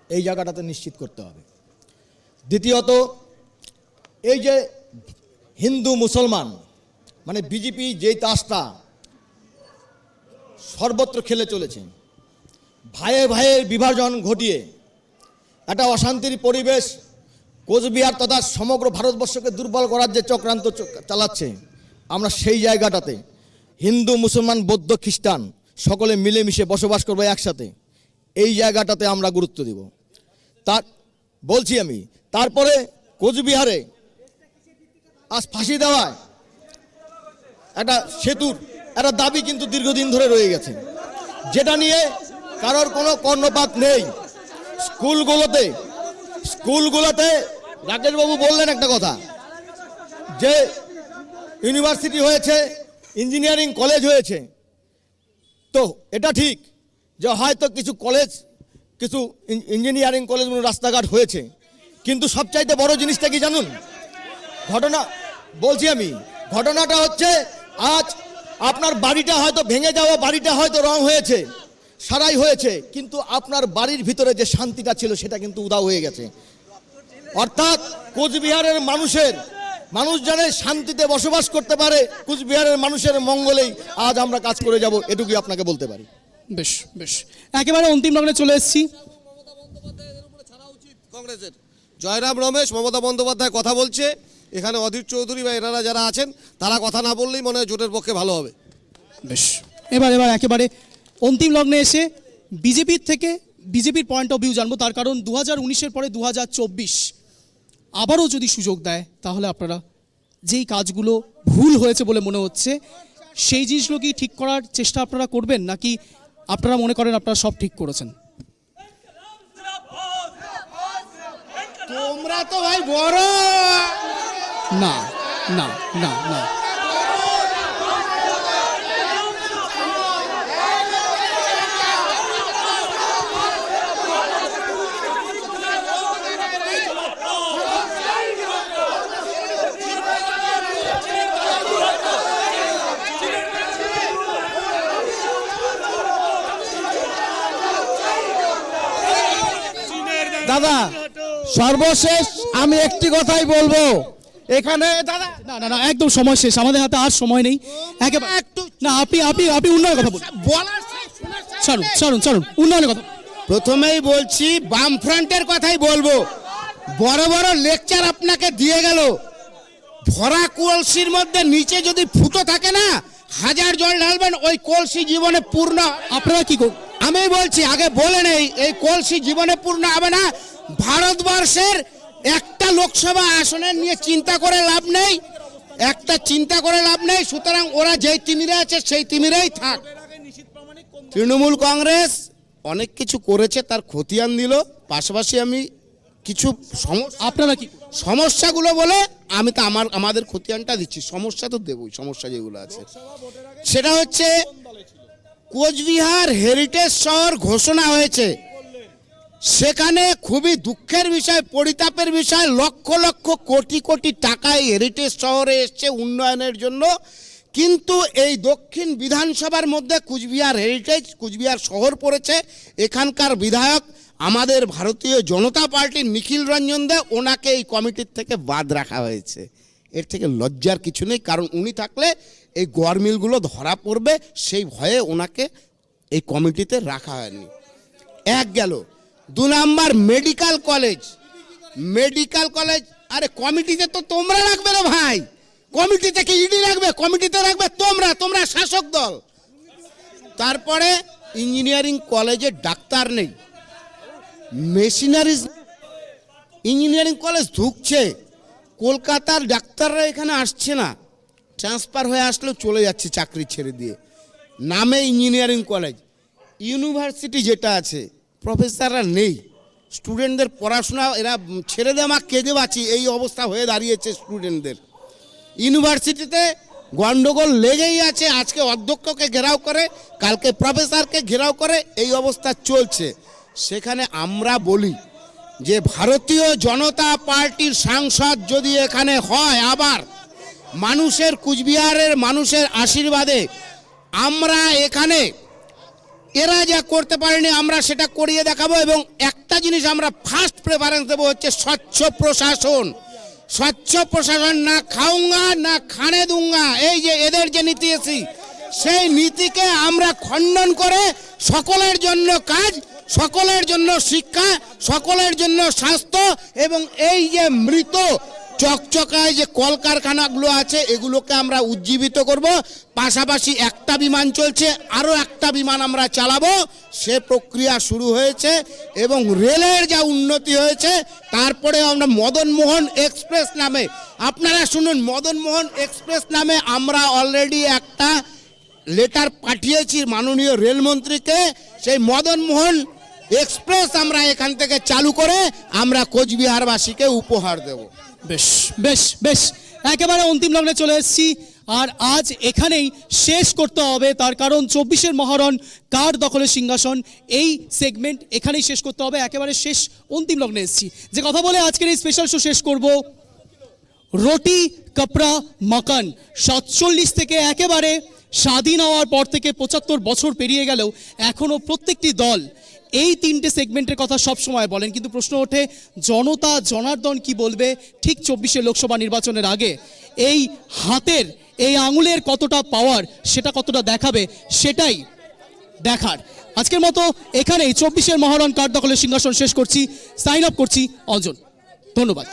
এই জায়গাটাতে নিশ্চিত করতে হবে। দ্বিতীয়ত, এই যে হিন্দু মুসলমান মানে বিজেপি যেই তাসটা সর্বত্র খেলে চলেছে, ভাইয়ে ভাইয়ের বিভাজন ঘটিয়ে একটা অশান্তির পরিবেশ কোচবিহার তথা সমগ্র ভারতবর্ষকে দুর্বল করার যে চক্রান্ত চালাচ্ছে, আমরা সেই জায়গাটাতে হিন্দু মুসলমান বৌদ্ধ খ্রিস্টান সকলে মিলেমিশে বসবাস করবো একসাথে, এই জায়গাটাতে আমরা গুরুত্ব দেব। বলছি আমি, তারপরে কোচবিহারে আজ ফাঁসি দেওয়ায় একটা সেতুর একটা দাবি কিন্তু দীর্ঘদিন ধরে রয়ে গেছে, যেটা নিয়ে কারোর কোনো কর্ণপাত নেই। স্কুলগুলোতে রাকেশবাবু বললেন একটা কথা, যে ইউনিভার্সিটি হয়েছে, ইঞ্জিনিয়ারিং কলেজ হয়েছে, তো এটা ঠিক যে হয়তো কিছু কলেজ, কিছু ইঞ্জিনিয়ারিং কলেজগুলো রাস্তাঘাট হয়েছে, কিন্তু সবচাইতে বড় জিনিসটা কি জানুন? ঘটনাটা হচ্ছে আজ আপনার বাড়িটা হয়তো ভেঙে যাওয়া, বাড়িটা হয়তো রং হয়েছে, সারাই হয়েছে, কিন্তু আপনার বাড়ির ভিতরে যে শান্তিটা ছিল সেটা কিন্তু উধাও হয়ে গেছে। অর্থাৎ কোচবিহারের মানুষ যেন শান্তিতে বসবাস করতে পারে, কোচবিহারের মানুষের মঙ্গলেই আজ আমরা কাজ করে যাব, এটুকুই আপনাকে বলতে পারি।
বেশ বেশ, একেবারে অন্তিম লগ্নে চলে এসেছি।
কংগ্রেসের জয়রাম রমেশ, মমতা বন্দ্যোপাধ্যায় কথা বলছে, এখানে অধীর চৌধুরী বা এনারা যারা আছেন তারা কথা না বললেই মনে হয় জোটের পক্ষে ভালো হবে।
বেশ, এবার একেবারে অন্তিম লগ্নে এসে বিজেপির পয়েন্ট অফ ভিউ জানবো। তার কারণ 2019-এর পরে 2024 আবারও যদি সুযোগ দেয়, তাহলে আপনারা যেই কাজগুলো ভুল হয়েছে বলে মনে হচ্ছে সেই জিনিসগুলো কি ঠিক করার চেষ্টা আপনারা করবেন, নাকি আপনারা মনে করেন আপনারা সব ঠিক করেছেন?
তোমরা তো ভাই বড়
না না না না,
দাদা সর্বশেষ আমি একটি কথাই বলবো, এখানে দাদা
না না না, একদম সময় শেষ, আমাদের হাতে আর সময় নেই। একেবারে না, আপনি উন্নয়নের কথা বলুন, ছাড়ুন উন্নয়নের কথা।
প্রথমেই বলছি বাম ফ্রন্টের কথাই বলবো। বড় বড় লেকচার আপনাকে দিয়ে গেল, ভরা কলসির মধ্যে নিচে যদি ফুটো থাকে না, হাজার জল ঢালবেন ওই কলসি জীবনে পূর্ণ।
আপনারা কি করুন?
আমি বলছি, আগে বলে নেই, এই কলসি জীবনে পূর্ণ হবে না। ভারতবর্ষের একটা লোকসভা আসনের নিয়ে চিন্তা করে লাভ নেই, সুতরাং ওরা যেই তিমিরে আছে সেই তিমিরেই থাক। তৃণমূল কংগ্রেস অনেক কিছু করেছে, তার খতিয়ান দিল, পাশাপাশি আমি কিছু
আপনারা কি
সমস্যাগুলো বলে আমি তো আমাদের খতিয়ানটা দিচ্ছি। সমস্যা তো দেবই, সমস্যা যেগুলো আছে সেটা হচ্ছে কোচবিহার হেরিটেজ শহর ঘোষণা হয়েছে, সেখানে খুবই দুঃখের বিষয়, পরিতাপের বিষয়, লক্ষ লক্ষ কোটি কোটি টাকায় হেরিটেজ শহরে এসছে উন্নয়নের জন্য, কিন্তু এই দক্ষিণ বিধানসভার মধ্যে কুচবিহার শহর পড়েছে। এখানকার বিধায়ক আমাদের ভারতীয় জনতা পার্টির নিখিল রঞ্জন দে, ওনাকে এই কমিটির থেকে বাদ রাখা হয়েছে। এর থেকে লজ্জার কিছু নেই, কারণ উনি থাকলে এই গরমিলগুলো ধরা পড়বে, সেই ভয়ে ওনাকে এই কমিটিতে রাখা হয়নি। এক গেল। 2 নাম্বার মেডিকেল কলেজ, আরে কমিটিতে তো তোমরা রাখবে রে ভাই, কমিটিতে কি ইডি রাখবে? কমিটিতে রাখবে তোমরা শাসক দল। তারপরে ইঞ্জিনিয়ারিং কলেজে ডাক্তার নেই, মেশিনারিজ, ইঞ্জিনিয়ারিং কলেজ ঢুকছে, কলকাতার ডাক্তাররা এখানে আসছে না, ট্রান্সফার হয়ে আসলেও চলে যাচ্ছে চাকরি ছেড়ে দিয়ে, নামে ইঞ্জিনিয়ারিং কলেজ। ইউনিভার্সিটি যেটা আছে, প্রফেসররা নেই, স্টুডেন্টদের পড়াশোনা এরা ছেড়ে দেওয়া কেঁদে বাঁচি, এই অবস্থা হয়ে দাঁড়িয়েছে স্টুডেন্টদের। ইউনিভার্সিটিতে গন্ডগোল লেগেই আছে, আজকে অধ্যক্ষকে ঘেরাও করে, কালকে প্রফেসরকে ঘেরাও করে, এই অবস্থা চলছে। সেখানে আমরা বলি যে ভারতীয় জনতা পার্টির সাংসদ যদি এখানে হয়, আবার কুচবিহারের মানুষের আশীর্বাদে আমরা এখানে এরা যা করতে পারেনি আমরা সেটা করিয়ে দেখাবো। এবং একটা জিনিস আমরা ফার্স্ট প্রেফারেন্স দেবো হচ্ছে স্বচ্ছ প্রশাসন। না খাউঙ্গা না খানে দুঙ্গা, এই যে এদের যে নীতি আছে, সেই নীতিকে আমরা খণ্ডন করে সকলের জন্য কাজ, সকলের জন্য শিক্ষা, সকলের জন্য স্বাস্থ্য, এবং এই যে মৃত চকচকায় যে কলকারখানাগুলো আছে এগুলোকে আমরা উজ্জীবিত করব। পাশাপাশি একটা বিমান চলছে, আরও একটা বিমান আমরা চালাবো, সে প্রক্রিয়া শুরু হয়েছে। এবং রেলের যা উন্নতি হয়েছে, তারপরে আমরা মদনমোহন এক্সপ্রেস নামে, আপনারা শুনুন, মদনমোহন এক্সপ্রেস নামে আমরা অলরেডি একটা লেটার পাঠিয়েছি মাননীয় রেলমন্ত্রীকে। সেই মদনমোহন এক্সপ্রেস আমরা এখান থেকে চালু করে আমরা কোচবিহারবাসীকে উপহার দেব।
বেশ বেশ বেশ, একেবারে অন্তিম লগ্নে চলে এসেছি। আর আজ এখানেই শেষ করতে হবে, তার কারণ 24-এর মহারণ কার দখলে সিংহাসন এই সেগমেন্ট এখানেই শেষ করতে হবে। একেবারে শেষ অন্তিম লগ্নে এসেছি, যে কথা বলে আজকের এই স্পেশাল শো শেষ করব। রুটি কাপড়া মাকান 47 থেকে একেবারে স্বাধীন হওয়ার পর থেকে 75 বছর পেরিয়ে গেলেও এখনও প্রত্যেকটি দল এই 3টে সেগমেন্টের কথা সব সময় বলেন, কিন্তু প্রশ্ন ওঠে জনতা জনার্দন কি বলবে ঠিক 24-এর লোকসভা নির্বাচনের আগে। এই হাতের এই আঙুলের কতটা পাওয়ার, সেটা কতটা দেখাবে, সেটাই দেখার। আজকের মতো এখানেই 24-এর মহারণ কার দখলে সিংহাসন শেষ করছি। সাইন আপ করছি অঞ্জন, ধন্যবাদ।